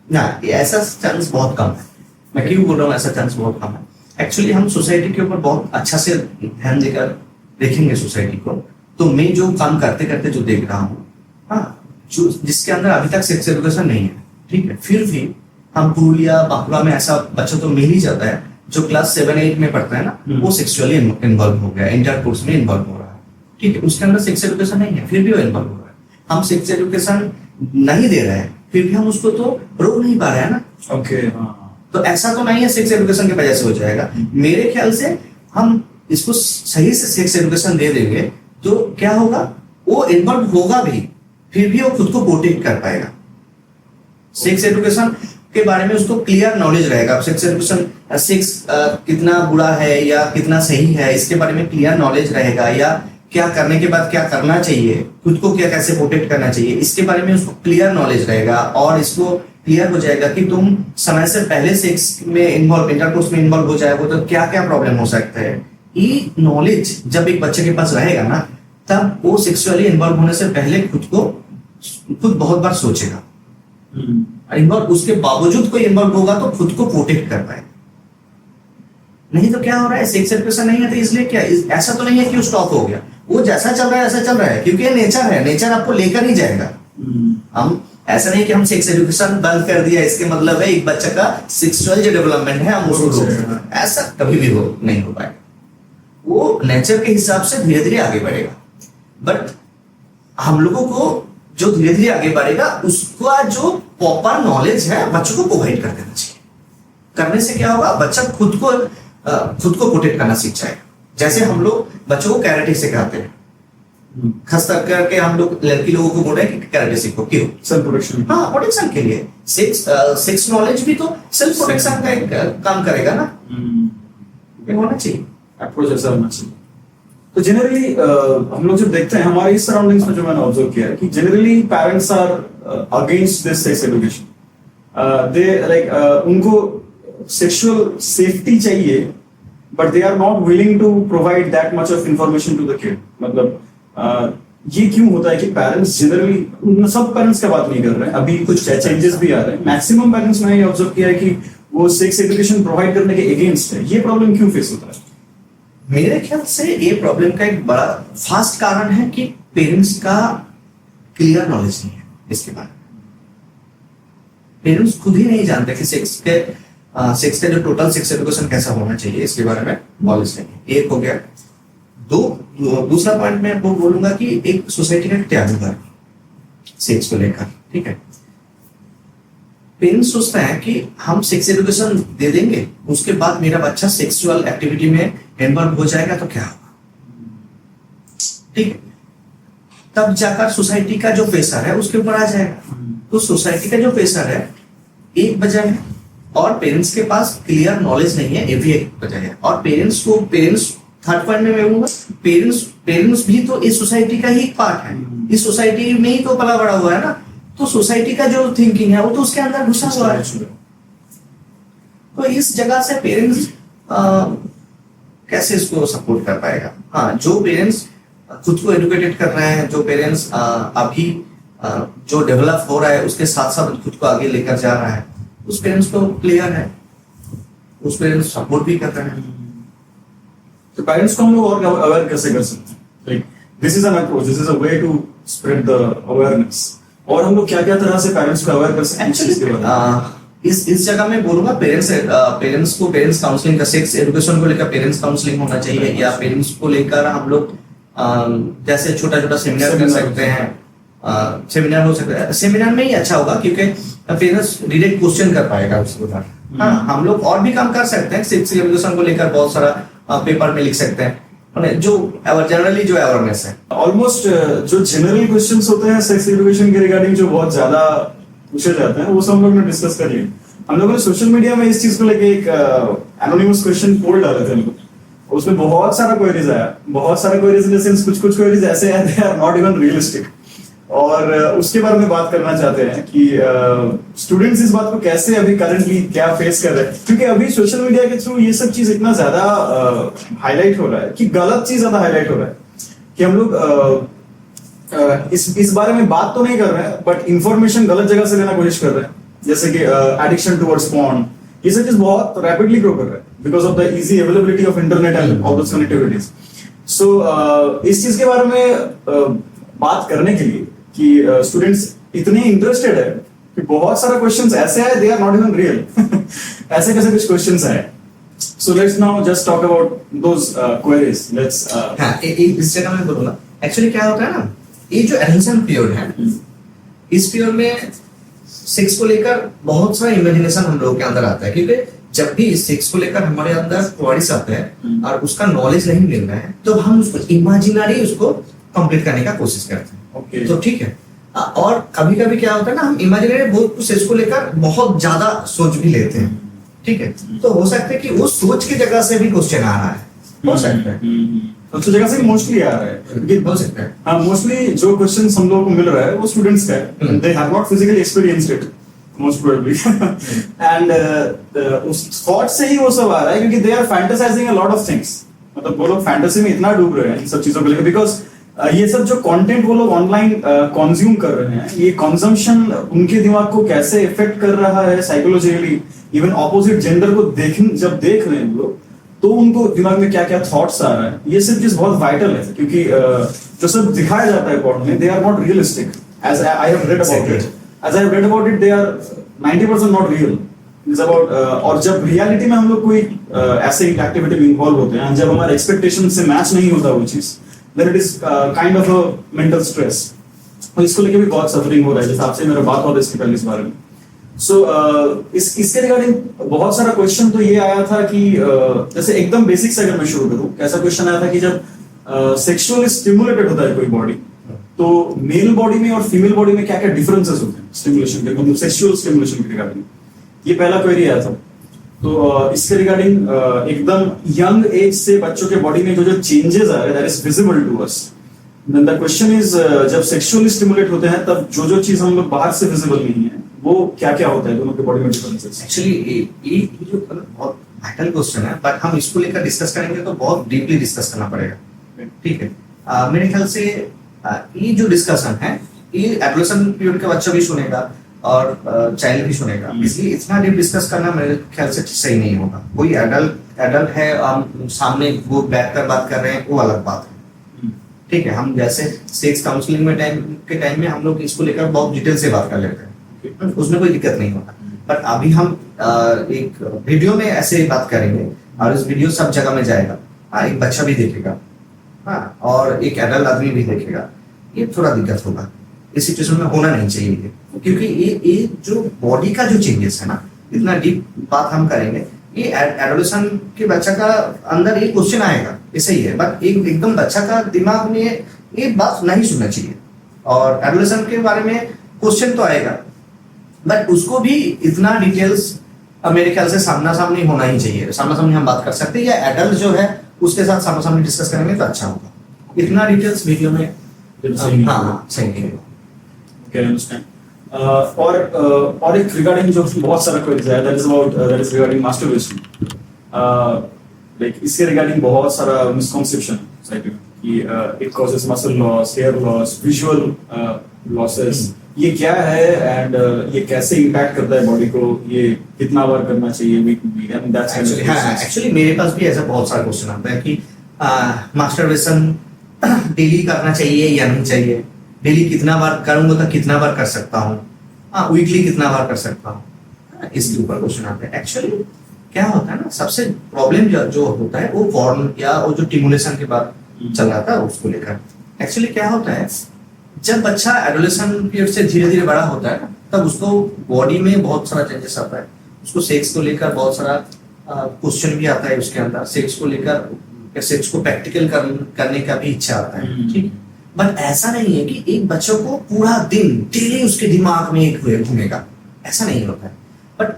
ना, ऐसा चांस बहुत कम है। मैं क्यों बोल रहा हूँ ऐसा चांस बहुत कम है? एक्चुअली हम सोसाइटी के ऊपर बहुत अच्छा से ध्यान देकर देखेंगे सोसाइटी को, तो मैं जो काम करते करते जो देख रहा हूँ, हाँ, जो जिसके अंदर अभी तक सेक्स एजुकेशन नहीं है, ठीक है, फिर भी हम पुरुलिया बांकुड़ा में ऐसा बच्चा तो मिल ही जाता है जो क्लास 7-8 में पढ़ता है ना, वो सेक्सुअली इन्वॉल्व हो गया, इंटरकोर्स में इन्वॉल्व हो रहा है, ठीक है, उसके अंदर सेक्स एजुकेशन नहीं है, फिर भी वो इन्वॉल्व हो रहा है। हम सेक्स एजुकेशन नहीं दे रहे हैं, फिर भी हम उसको तो रोक नहीं पा रहे हैं ना। ओके, तो ऐसा तो नहीं है सेक्स एजुकेशन की वजह से हो जाएगा। मेरे ख्याल से हम इसको सही से सेक्स एजुकेशन दे देंगे तो क्या होगा, वो इन्वॉल्व होगा भी, फिर भी वो खुद को प्रोटेक्ट कर पाएगा। सेक्स एजुकेशन के बारे में उसको क्लियर नॉलेज रहेगा। सेक्स एजुकेशन, सेक्स कितना बुरा है या कितना सही है, इसके बारे में क्लियर नॉलेज रहेगा, या क्या करने के बाद क्या करना चाहिए, खुद को क्या कैसे प्रोटेक्ट करना चाहिए, इसके बारे में उसको क्लियर नॉलेज रहेगा। और इसको क्लियर हो जाएगा कि तुम समय से पहले सेक्स में इन्वॉल्व, इंटरकोर्स में इन्वॉल्व हो जाएगा तो क्या क्या प्रॉब्लम हो सकता है। ये नॉलेज जब एक बच्चे के पास रहेगा ना, तब वो सेक्सुअली इन्वॉल्व होने से पहले खुद बहुत बार सोचेगा, इन्वॉल्व उसके बावजूद कोई इन्वॉल्व होगा तो खुद को प्रोटेक्ट कर पाएगा। नहीं तो क्या हो रहा है, सेक्स एजुकेशन नहीं है तो इसलिए क्या, ऐसा तो नहीं है कि स्टॉप हो गया, वो जैसा चल रहा है ऐसा चल रहा है, क्योंकि ये नेचर है, नेचर आपको लेकर ही जाएगा। हम ऐसा नहीं कि हम सेक्स एजुकेशन बंद कर दिया इसके मतलब है एक बच्चे का सेक्सुअल जो डेवलपमेंट है हम उसको, ऐसा कभी भी नहीं हो पाएगा। वो नेचर के हिसाब से धीरे धीरे आगे बढ़ेगा, बट हम लोगों को जो धीरे धीरे आगे बढ़ेगा उसका जो प्रॉपर नॉलेज है बच्चों को प्रोवाइड कर देना चाहिए। करने से क्या होगा, बच्चा खुद को प्रोटेक्ट करना सीख जाएगा। जैसे हम लोग बच्चों को कैरेटे सिखाते हैं, खास करके हम लोग लड़की लोगों को बोल रहे हैं कि कैरेटे सीखो, क्यों? Self protection. हाँ, प्रोटेक्शन के लिए। सेक्स नॉलेज भी तो सेल्फ प्रोटेक्शन का एक काम करेगा ना, ये होना चाहिए, अप्रोच ऐसा होना चाहिए। तो जनरली हम लोग जब देखते हैं हमारे इस सराउंडिंग्स में, जो मैंने ऑब्जर्व किया है कि generally parents are against this sex education. They like उनको सेक्सुअल सेफ्टी चाहिए, but they are not willing to provide that much of information to the kid. मतलब ये क्यों होता है कि पेरेंट्स जनरली, सब पेरेंट्स का बात नहीं कर रहे हैं, अभी कुछ चेंजेस भी आ रहे हैं, मैक्सिमम पेरेंट्स मैंने ये ऑब्जर्व किया है कि वो सेक्स एजुकेशन प्रोवाइड करने के अगेंस्ट है। ये प्रॉब्लम क्यों फेस होता है? मेरे ख्याल से ये प्रॉब्लम का एक बड़ा फास्ट कारण है कि पेरेंट्स का क्लियर नॉलेज नहीं है इसके बारे में। पेरेंट्स खुद ही नहीं जानते कि सेक्स का जो टोटल सेक्स एजुकेशन कैसा होना चाहिए, इसके बारे में नॉलेज नहीं है। एक हो गया। दूसरा पॉइंट मैं आपको बोलूंगा कि एक सोसाइटी का त्याग है सेक्स को लेकर, ठीक है। पेरेंट्स सोचता है कि हम सेक्स एजुकेशन दे देंगे, उसके बाद मेरा बच्चा सेक्सुअल एक्टिविटी में इन्वॉल्व हो जाएगा तो क्या होगा, ठीक है। तब जाकर सोसाइटी का जो प्रेशर है उसके ऊपर आ जाएगा। तो सोसाइटी का जो प्रेशर है एक वजह है, और पेरेंट्स के पास क्लियर नॉलेज नहीं है, ये भी एक वजह है। और पेरेंट्स थर्ड पॉइंट में मैं बोलूंगा, पेरेंट्स भी तो इस सोसाइटी का ही एक पार्ट है, इस सोसाइटी में ही तो पला बड़ा हुआ है ना। तो सोसाइटी का जो थिंकिंग है वो तो उसके अंदर घुसा हुआ है। तो इस जगह से पेरेंट्स कैसे इसको सपोर्ट कर पाएगा? हाँ, जो पेरेंट्स खुद को एजुकेटेड कर रहे हैं, जो पेरेंट्स अभी जो डेवलप हो रहा है उसके साथ साथ खुद को आगे लेकर जा रहा है, उस पेरेंट्स को क्लियर है, उस पेरेंट्स सपोर्ट भी कर रहे हैं। तो पेरेंट्स को हम लोग और अवेयर कैसे कर सकते हैं? Like this is an approach, this is a way to spread the awareness. और हम लोग क्या क्या तरह से पेरेंट्स को अवेयर कर सकते हैं एक्चुअली इस जगह में बोलूंगा, पेरेंट्स काउंसलिंग का, सेक्स एजुकेशन को लेकर पेरेंट्स काउंसलिंग होना चाहिए, या पेरेंट्स को लेकर हम लोग जैसे छोटा छोटा सेमिनार कर सकते हैं। सेमिनार हो सकता है, सेमिनार में ही अच्छा होगा क्योंकि पेरेंट्स डायरेक्ट क्वेश्चन कर पाएगा उसके ऊपर। हाँ, हम लोग और भी काम कर सकते हैं सेक्स एजुकेशन को लेकर, बहुत सारा पेपर में लिख सकते हैं जो जनरली जो अवेयरनेस है। ऑलमोस्ट जो जनरल क्वेश्चंस होते हैं सेक्स एजुकेशन के रिगार्डिंग, जो बहुत ज्यादा पूछे जाते हैं, वो सब हम लोग ने डिस्कस कर लिए। हम लोगों ने सोशल मीडिया में इस चीज को लेके एक एनोनिमस क्वेश्चन पोल डाले थे हम लोग, उसमें बहुत सारा क्वेरीज आया, बहुत सारा क्वेरीज इन द सेंस कुछ क्वेरीज ऐसे हैं they are not even realistic. और उसके बारे में बात करना चाहते हैं कि स्टूडेंट्स इस बात को कैसे अभी करंटली क्या फेस कर रहे हैं, क्योंकि अभी सोशल मीडिया के थ्रू ये सब चीज इतना ज्यादा हाईलाइट हो रहा है कि गलत चीज ज्यादा हाईलाइट हो रहा है कि हम लोग इस बारे में बात तो नहीं कर रहे हैं, बट इंफॉर्मेशन गलत जगह से लेना कोशिश कर रहे हैं। जैसे कि एडिक्शन टुवर्ड्स पॉर्न, ये सब चीज बहुत रैपिडली ग्रो कर रहा है because of the easy availability of internet and all those connectivities. So इस चीज के बारे में बात करने के लिए कि स्टूडेंट्स इतने इंटरेस्टेड है कि बहुत सारा क्वेश्चंस ऐसे आए they are not even real ऐसे कैसे कुछ क्वेश्चंस आए। So let's now just talk about those queries. Let's हां, इस जगह में बोलूंगा एक्चुअली क्या होता है ना, ये जो एडमिशन पीरियड है, इस पीरियड में सेक्स को लेकर बहुत सारा इमेजिनेशन हम लोगों के अंदर आता है, क्योंकि जब भी सेक्स को लेकर हमारे अंदर क्वेरीज आते हैं और उसका नॉलेज नहीं मिल रहा है, तो हम उसको इमेजिनरी उसको कंप्लीट करने का कोशिश करते हैं। Okay. तो ठीक है। और कभी कभी क्या होता है ना, हम इमेजिनरी बहुत कुछ सेक्स को लेकर बहुत ज्यादा सोच भी लेते हैं, ठीक है। तो हो सकता है कि वो सोच की जगह से भी क्वेश्चन आ रहा है, हो सकता है तो जगह से मोस्टली आ रहा है, क्योंकि हो सकता है। हाँ, मोस्टली जो क्वेश्चंस हम लोगों को मिल रहा है वो स्टूडेंट्स का है, they have not physically experienced it most probably and उस थॉट से ही वो सब आ रहा है, क्योंकि they are fantasising a lot of things. मतलब वो लोग फैंटेसी में इतना डूब रहे हैं इन सब चीजों को लेकर, बिकॉज ये सब जो कंटेंट वो लोग ऑनलाइन कंज्यूम कर रहे हैं, ये कंजम्पशन उनके दिमाग को कैसे इफेक्ट कर रहा है साइकोलॉजिकली। इवन ऑपोजिट जेंडर को जब देख रहे हैं लोग, तो उनको दिमाग में क्या क्या थॉट्स आ रहा है, ये सब चीज बहुत वाइटल है, क्योंकि जो सब दिखाया जाता है पॉर्न में, they are not realistic as I have read about it. As I have read about it, they are 90% not real. It's about और जब रियलिटी में हम लोग कोई ऐसे एक्टिविटी में इन्वॉल्व होते हैं, जब हमारे एक्सपेक्टेशन से मैच नहीं होता वो चीज, then it is kind of a mental stress। और इसको लेके भी बहुत सफरिंग हो रहा है, जैसे आपसे मेरा बात हो रहा है इसके पहले इस बारे में। सो इसके रिगार्डिंग बहुत सारा क्वेश्चन तो ये आया था कि जैसे एकदम बेसिक से अगर मैं शुरू करूं, ऐसा क्वेश्चन आया था कि जब सेक्सुअली स्टिमुलेटेड होता है कोई बॉडी, तो मेल बॉडी में और फीमेल बॉडी में क्या क्या डिफरेंसेस होते हैं स्टिमुलेशन के, मतलब सेक्सुअल स्टिमुलेशन के रिगार्डिंग। ये पहला क्वेरी आया था। तो इसके रिगार्डिंग एकदम यंग एज से बच्चों के बॉडी में जो जो चेंजेस आ रहे हैं, that is visible to us. Then the question is, जब सेक्सुअली स्टिमुलेट होते हैं तब जो जो चीज हम लोग बाहर से विजिबल नहीं है, वो क्या क्या होता है दोनों के बॉडी में डिफरेंसेस। एक्चुअली ये जो बहुत वाइटल क्वेश्चन है, बट हम इसको लेकर डिस्कस करेंगे तो बहुत डीपली डिस्कस करना पड़ेगा, ठीक है। मेरे ख्याल से ये जो डिस्कशन है ये एडोलेसेंट पीरियड का बच्चा भी सुनेगा और चाइल्ड भी सुनेगा, इसलिए इतना डीप डिस्कस करना मेरे ख्याल से सही नहीं होगा। कोई एडल्ट है, हम सामने वो बैठ कर बात कर रहे हैं, वो अलग बात है। ठीक है, हम जैसे सेक्स काउंसलिंग में टाइम में हम लोग इसको लेकर बहुत डिटेल से बात कर लेते हैं, उसमें कोई दिक्कत नहीं होता। बट अभी हम एक वीडियो में ऐसे बात करेंगे और इस वीडियो सब जगह में जाएगा। एक बच्चा भी देखेगा, हाँ, और एक एडल्ट आदमी भी देखेगा, ये थोड़ा दिक्कत होगा। इस सिचुएशन में होना नहीं चाहिए, क्योंकि ये जो बॉडी का जो चेंजेस है ना, इतना डीप बात हम करेंगे, ये एडोलेसेंट के बच्चा का अंदर एक क्वेश्चन आएगा, ऐसे ही है। बट एकदम बच्चा का दिमाग में ये बात नहीं सुनना चाहिए। और एडोलेसेंट के बारे में क्वेश्चन तो आएगा, बट उसको भी इतना डिटेल्स मेरे ख्याल से सामना सामनी होना ही चाहिए। सामना सामनी हम बात कर सकते हैं, या एडल्ट जो है उसके साथ सामना सामनी डिस्कस करेंगे तो अच्छा होगा। इतना डिटेल्स वीडियो में हाँ सही नहीं होगा। Okay, I understand. और एक रिगार्डिंग जो बहुत सारा क्वेरीज है, that is regarding masturbation. Like इसके रिगार्डिंग बहुत सारा मिसकॉन्सेप्शन है कि it causes muscle loss, hair loss, visual losses. ये क्या है एंड ये कैसे इम्पैक्ट करता है बॉडी को, ये कितना बार करना चाहिए वीक में, एंड दैट्स एक्चुअली मेरे पास भी ऐसा बहुत सारा क्वेश्चन आता है कि मास्टरबेशन डेली करना चाहिए या नहीं चाहिए, डेली कितना बार करूंगा तो कितना बार कर सकता हूँ, हाँ वीकली कितना बार कर सकता हूँ, इसके ऊपर क्वेश्चन आते हैं। एक्चुअली क्या होता है ना, सबसे प्रॉब्लम जो होता है वो पॉर्न या वो जो टिमुलेशन के बाद चल रहा था उसको लेकर। एक्चुअली क्या होता है, जब बच्चा एडोलेसेंट पीरियड से धीरे धीरे बड़ा होता है तब उसको बॉडी में बहुत सारा चेंजेस आता है, उसको सेक्स को लेकर बहुत सारा क्वेश्चन भी आता है उसके अंदर, सेक्स को लेकर सेक्स को प्रैक्टिकल करने का भी इच्छा आता है। ठीक, बट ऐसा नहीं है कि एक बच्चों को पूरा दिन डेली उसके दिमाग में एक घूमेगा, ऐसा नहीं होता है। बट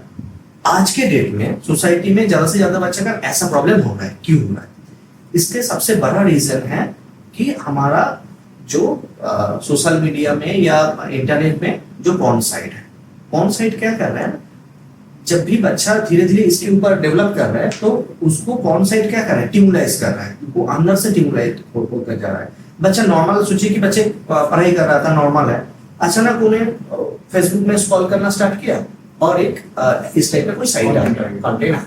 आज के डेट में सोसाइटी में ज्यादा से ज्यादा बच्चे का ऐसा प्रॉब्लम हो रहा है। क्यों हो रहा है? इसके सबसे बड़ा रीजन है कि हमारा जो सोशल मीडिया में या इंटरनेट में जो पॉर्न साइट है, पॉर्न साइट क्या कर रहा है, जब भी बच्चा धीरे धीरे इसके ऊपर डेवलप कर रहा है तो उसको पॉर्न साइट क्या कर रहा है, टिमुलाइज कर रहा है, वो अंदर से टिमुलाइज होकर जा रहा है। बच्चा नॉर्मल, सोचिए कि बच्चे पढ़ाई कर रहा था, नॉर्मल है, अचानक उन्हें फेसबुक में स्क्रॉल करना स्टार्ट किया और एक इस टाइप का कोई साइट आ गया, कंटेंट आ गया,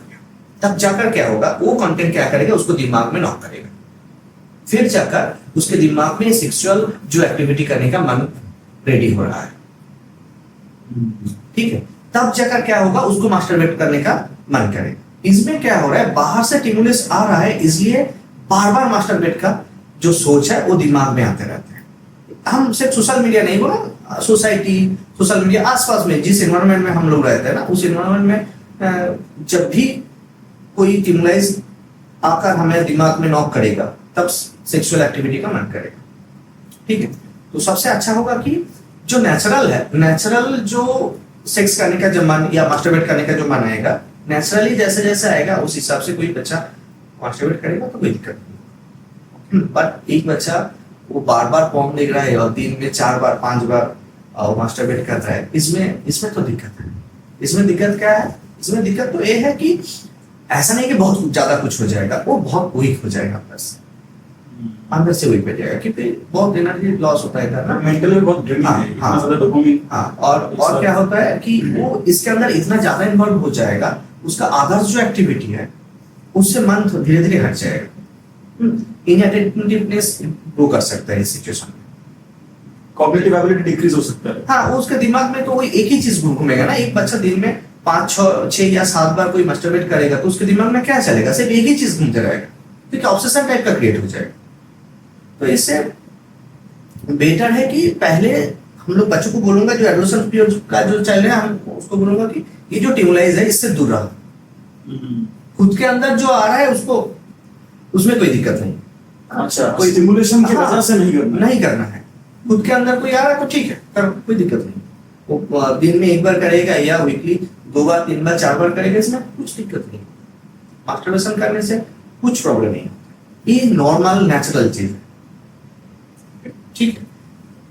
तब जाकर क्या होगा, वो कंटेंट क्या करेगा, उसको दिमाग में नॉक करेगा, फिर जाकर उसके दिमाग में सेक्सुअल जो एक्टिविटी करने का मन रेडी हो रहा है। ठीक है, तब जाकर क्या होगा, उसको मास्टरबेट करने का मन करेगा। इसमें क्या हो रहा है, बाहर से स्टिमुलस आ रहा है, इसलिए बार बार मास्टरबेट का जो सोच है वो दिमाग में आते रहते हैं। हम सिर्फ सोशल मीडिया नहीं बोला, सोसाइटी, सोशल मीडिया आसपास में जिस एनवायरनमेंट में हम लोग रहते हैं ना, उस एनवायरनमेंट में जब भी कोई स्टिमुलस आकर हमें दिमाग में नॉक करेगा तब सेक्सुअल एक्टिविटी का मन करेगा। ठीक है, तो सबसे अच्छा होगा कि जो नेचुरल है, नेचुरल जो सेक्स करने का जो मन या मास्टरबेट करने का जो मन आएगा, नेचुरली जैसे जैसे आएगा उस हिसाब से कोई बच्चा मास्टरबेट करेगा तो कोई दिक्कत नहीं। बट एक बच्चा वो बार बार पॉर्न देख रहा है और दिन में 4 बार 5 बार मास्टरबेट कर रहा है, इसमें तो दिक्कत है। इसमें दिक्कत क्या है, इसमें दिक्कत तो ये है कि ऐसा नहीं कि बहुत ज्यादा कुछ हो जाएगा, वो बहुत वीक हो जाएगा, बस अंदर से वीक हो जाएगा, क्योंकि बहुत एनर्जी लॉस होता है ना, मेंटली बहुत ड्रेनिंग है, इतना ज्यादा डोपामिन। और क्या होता है कि वो इसके अंदर इतना ज्यादा इन्वॉल्व हो जाएगा, उसका अदर्स जो एक्टिविटी है उससे मन धीरे धीरे हट जाएगा, इनअटेंटिवनेस ग्रो कर सकता है इस सिचुएशन में, कॉग्निटिव एबिलिटी डिक्रीज हो सकता है। हाँ, उसके दिमाग में तो वही एक ही चीज घूमेगा ना। एक बच्चा दिन में 5 6 या 7 बार कोई मास्टरबेट करेगा तो उसके दिमाग में क्या चलेगा, सिर्फ एक ही चीज घूमते रहेगा, क्योंकि ऑब्सेशन टाइप का क्रिएट हो जाएगा। तो इससे बेटर है कि पहले हम लोग बच्चों को बोलूंगा, जो एडोलेसेंट पीरियड का जो चल रहा है, हम उसको बोलूंगा कि ये जो टिमुलाइज है इससे दूर रहो, खुद के अंदर जो आ रहा है उसको, उसमें कोई दिक्कत नहीं। अच्छा, कोई स्टिमुलेशन की वजह से नहीं करना है, खुद के अंदर कोई आ रहा है तो ठीक है, कर, कोई दिक्कत नहीं। वो दिन में 1 बार करेगा या वीकली 2 बार 3 बार 4 बार करेगा, इसमें कुछ दिक्कत नहीं। मास्टरबेशन करने से कुछ प्रॉब्लम नहीं, ये नॉर्मल नेचुरल चीज है। ठीक है,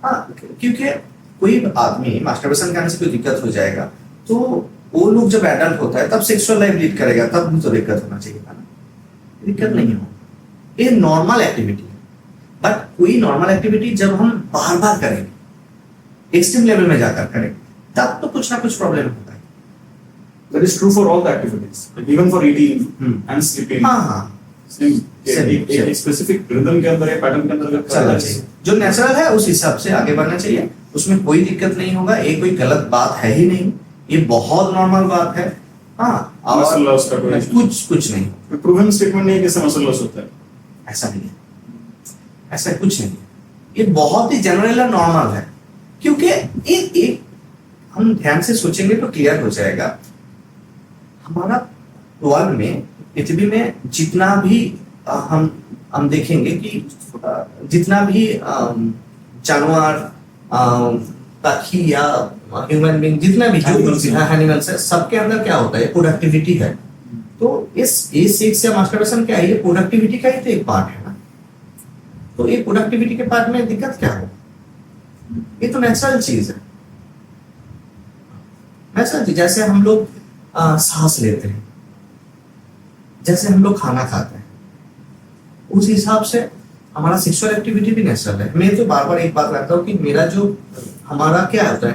हाँ, क्योंकि कोई आदमी मास्टरबेशन करने से कोई दिक्कत हो जाएगा तो वो लोग जब एडल्ट होता है तब सेक्सुअल लाइफ लीड करेगा, तब भी तो दिक्कत होना चाहिए था ना, दिक्कत नहीं हो, ये नॉर्मल एक्टिविटी है। बट कोई नॉर्मल एक्टिविटी जब हम बार बार करेंगे, एक्सट्रीम लेवल में जाकर करेंगे, तब तो कुछ ना कुछ प्रॉब्लम होता है। That is true for all the activities, like even for eating and sleeping. हाँ, Same. Same, एक same. स्पेसिफिक रिदम के अंदर या पैटर्न के अंदर अगर चलना करना चाहिए, जो नेचुरल है उस हिसाब से आगे बढ़ना चाहिए, उसमें कोई दिक्कत नहीं होगा, ये कोई गलत बात है ही नहीं, ये बहुत नॉर्मल बात है। हाँ, Muscle loss का कोई कुछ नहीं, प्रूवन स्टेटमेंट नहीं है कि इससे मसल लॉस होता है। ऐसा नहीं है, ऐसा कुछ नहीं है, ये बहुत ही जनरल और नॉर्मल है। क्योंकि एक हम ध्यान से सोचेंगे तो क्लियर हो जाएगा, हमारा वर्ल्ड में, पृथ्वी में जितना भी हम देखेंगे कि जितना भी जानवर, पक्षी या ह्यूमन बीइंग, जितना भी जो एनिमल्स है, सबके अंदर क्या होता है, प्रोडक्टिविटी है। तो इस सेक्स या मास्टरबेशन क्या है, ये प्रोडक्टिविटी का ही तो एक पार्ट है ना। तो ये प्रोडक्टिविटी के पार्ट में दिक्कत क्या है, ये तो नेचुरल चीज है, नेचुरल चीज। जैसे हम लोग सांस लेते हैं, जैसे हम लोग खाना खाते हैं, उस हिसाब से हमारा सेक्सुअल एक्टिविटी भी नेचुरल है। मैं तो बार बार एक बात रखता हूँ कि मेरा जो हमारा क्या होता है,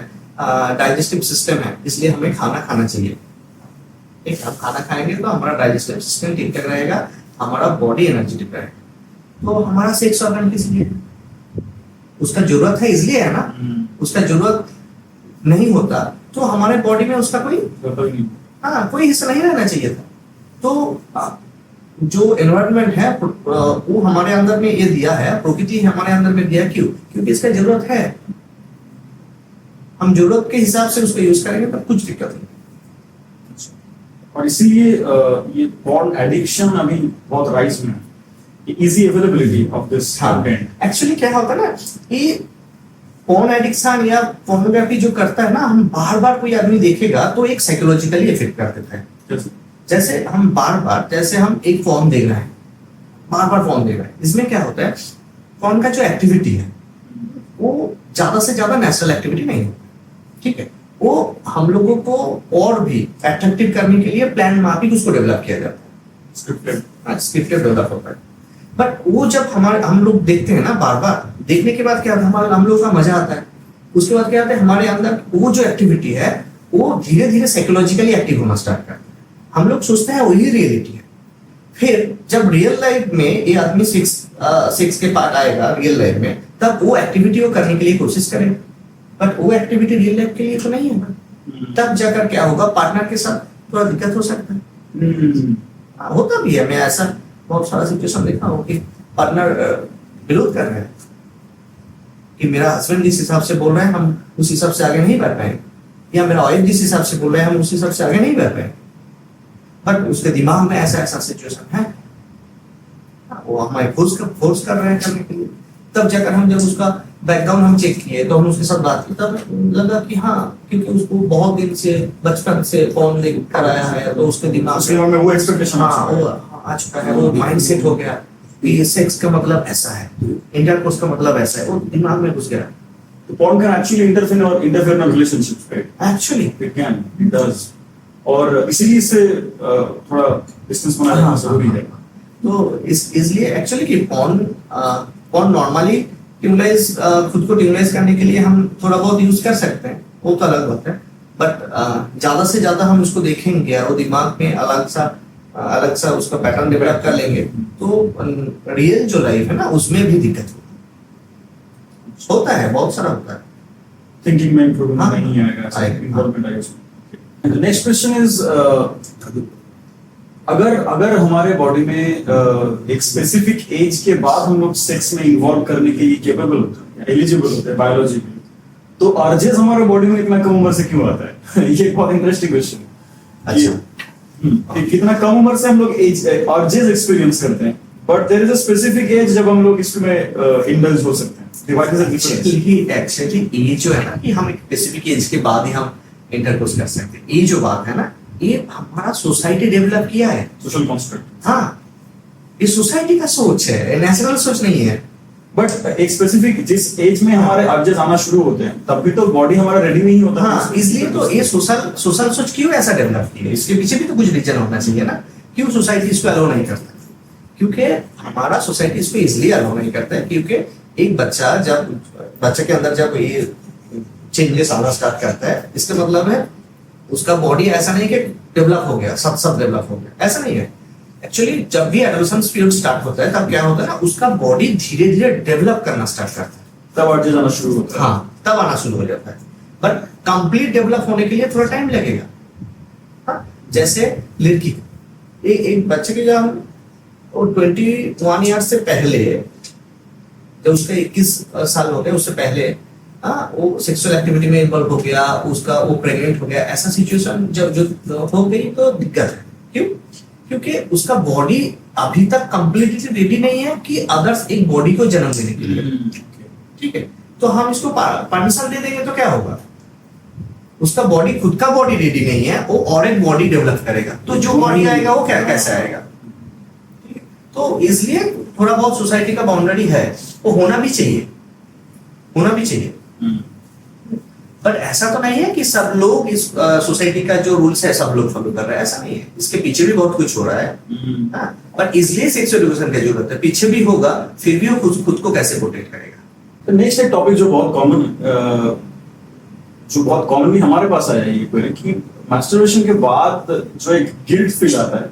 डाइजेस्टिव सिस्टम है, इसलिए हमें खाना खाना चाहिए। एक हम खाना खाएंगे तो हमारा डाइजेस्टिव सिस्टम ठीक ठाक रहेगा, हमारा बॉडी एनर्जेटिक रहेगा। तो हमारा सेक्स ऑर्गन किस लिए, उसका जरूरत है इसलिए है ना। उसका जरूरत नहीं होता तो हमारे बॉडी में उसका कोई हिस्सा नहीं रहना चाहिए था। तो जो एनवायरनमेंट है वो हमारे अंदर में ये दिया है, प्रकृति हमारे अंदर में दिया, क्यों? क्योंकि इसका जरूरत है, हम जरूरत के हिसाब से उसको यूज करेंगे तब कुछ दिक्कत नहीं। और इसीलिए ये पॉर्न एडिक्शन अभी बहुत राइज में है, easy availability of this content. Actually क्या होता है ना, ये पॉर्न एडिक्शन या पोर्नोग्राफी जो करता है ना, हम बार बार कोई आदमी देखेगा तो एक साइकोलॉजिकली इफेक्ट कर देता है। जैसे हम बार बार, जैसे हम एक फॉर्म देख रहे हैं, बार बार फॉर्म देख रहे हैं, इसमें क्या होता है, फॉर्म का जो एक्टिविटी है वो ज्यादा से ज्यादा नेचुरल एक्टिविटी नहीं है, ठीक है। वो हम लोगों को और भी अट्रैक्टिव करने के लिए प्लान मार्केट उसको डेवलप किया जाता है, स्क्रिप्टेड डेवलप होता है। बट वो जब हम लोग देखते हैं ना, बार बार देखने के बाद क्या होता है, हम लोगों का मजा आता है। उसके बाद क्या होता है, हमारे अंदर वो जो एक्टिविटी है वो धीरे धीरे साइकोलॉजिकली एक्टिव होना स्टार्ट करता है। हम लोग सोचते हैं वही रियलिटी है। फिर जब रियल लाइफ में ये आदमी सेक्स के पार्ट आएगा रियल लाइफ में, तब वो एक्टिविटी को करने के लिए कोशिश करेगा, बट वो एक्टिविटी रियल लाइफ के लिए तो नहीं है ना। तब जाकर क्या होगा, पार्टनर के साथ थोड़ा दिक्कत हो सकता है। होता भी है, मैं ऐसा बहुत सारा सिचुएशन देखा हूँ कि पार्टनर विरोध कर रहे हैं कि मेरा हस्बैंड जिस हिसाब से बोल रहे हैं हम उस हिसाब से आगे नहीं बढ़ पाएंगे, या मेरा वाइफ जिस हिसाब से बोल रहे हैं हम उस हिसाब से आगे नहीं बढ़ पाएंगे। बट उसके दिमाग में ऐसा ऐसा सिचुएशन है, वो हमारे फोर्स कर रहे हैं करने के लिए। तब जाकर हम जब उसका बैकग्राउंड हम चेक किए तो हम उसके साथ बात की, तब लगा कि हाँ, क्योंकि उसको बहुत दिन से, बचपन से फोन देख कर आया है, तो उसके दिमाग में वो एक्सपेक्टेशन आ चुका है, वो माइंड सेट हो गया कि सेक्स का मतलब ऐसा है, इंटरकोर्स का मतलब ऐसा है, वो दिमाग में घुस गया। तो porn can actually interfere in relationships, right? Actually, it does. और इसीलिए इससे थोड़ा डिस्टेंस बनाना जरूरी है। तो इसलिए एक्चुअली कि पॉर्न नॉर्मली खुद को ट्यूमलाइज करने के लिए हम थोड़ा बहुत यूज कर सकते हैं, वो तो अलग बात है। बट ज्यादा से ज्यादा हम उसको देखेंगे और दिमाग में अलग सा उसका पैटर्न डेवलप कर लेंगे, तो रियल जो लाइफ है ना उसमें भी दिक्कत होता है, बहुत सारा होता है। थिंकिंग में इम्प्रूवमेंट नहीं आएगा, इन्वॉल्वमेंट आएगा। द नेक्स्ट क्वेश्चन इज, अगर हमारे बॉडी में एक स्पेसिफिक एज के बाद हम लोग सेक्स में इन्वॉल्व करने के लिए केपेबल होते हैं, एलिजिबल होते हैं बायोलॉजिकली, तो अर्जेस हमारे बॉडी में इतना कम उम्र से क्यों आता है? ये बहुत इंटरेस्टिंग क्वेश्चन है। अच्छा, कितना कम उम्र से हम लोग अर्जेस एक्सपीरियंस करते हैं, but there is a specific age जब हम लोग इसमें इंडल्ज हो सकते हैं। एक्चुअली ये जो है ना कि हम एक स्पेसिफिक एज के बाद ही हम इंटरकोर्स कर सकते हैं, ये जो बात है ना, ये हमारा सोसाइटी डेवलप किया है, सोशल कॉन्स्ट्रक्ट। हाँ, ये सोसाइटी का सोच है, नेचुरल सोच नहीं है। बट एक स्पेसिफिक जिस एज में हमारे अर्जेस आना शुरू होते हैं, तब भी तो बॉडी हमारा रेडी नहीं होता। हाँ, इसलिए तो ये सोशल सोच क्यों ऐसा डेवलप की है, इसके पीछे भी तो कुछ रीजन होना चाहिए ना, क्यों सोसाइटी इसको अलाउ नहीं करता। क्योंकि हमारा सोसाइटी इसको इजिली अलाउ नहीं करता है, क्योंकि एक बच्चे के अंदर जब ये चेंजेस आना स्टार्ट करता है, इसका मतलब है उसका बॉडी ऐसा नहीं कि डेवलप हो गया, सब डेवलप हो गया, ऐसा नहीं है। एक्चुअली जब भी एडोलेसेंस पीरियड स्टार्ट होता है तब क्या होता है ना, उसका बॉडी धीरे धीरे डेवलप करना स्टार्ट करता है, तब आगे जाना शुरू होता है। हाँ तब आना शुरू हो जाता है। बट कंप्लीट डेवलप होने के लिए थोड़ा टाइम लगेगा। हाँ, जैसे लड़की एक बच्चे के जब 21 ईयर से पहले, जब उसका 21 साल हो गए उससे पहले, हाँ वो सेक्सुअल एक्टिविटी में इन्वॉल्व हो गया, उसका वो प्रेग्नेंट हो गया, ऐसा सिचुएशन जब जो हो गई तो दिक्कत है। क्यों? क्योंकि उसका बॉडी अभी तक कंप्लीटली रेडी नहीं है कि अदर्स एक बॉडी को जन्म देने के लिए। ठीक है, तो हम इसको परमिशन दे देंगे तो क्या होगा, उसका बॉडी, खुद का बॉडी रेडी नहीं है, वो और एक बॉडी डेवलप करेगा, तो जो बॉडी आएगा वो क्या कैसे आएगा। तो इसलिए थोड़ा बहुत सोसाइटी का बाउंड्री है, वो होना भी चाहिए, होना भी चाहिए। पर ऐसा तो नहीं है कि सब लोग इस सोसाइटी का जो रूल्स है सब लोग फॉलो कर रहे हैं, ऐसा नहीं है। इसके पीछे भी बहुत कुछ हो रहा है। हाँ, पर इसलिए सेक्स एजुकेशन की जरूरत है, पीछे भी होगा, फिर भी वो खुद को कैसे प्रोटेक्ट करेगा। नेक्स्ट एक टॉपिक जो बहुत कॉमनली हमारे पास आया है ये क्वेरी कि मास्टरबेशन के बाद जो एक गिल्ट फील आता है,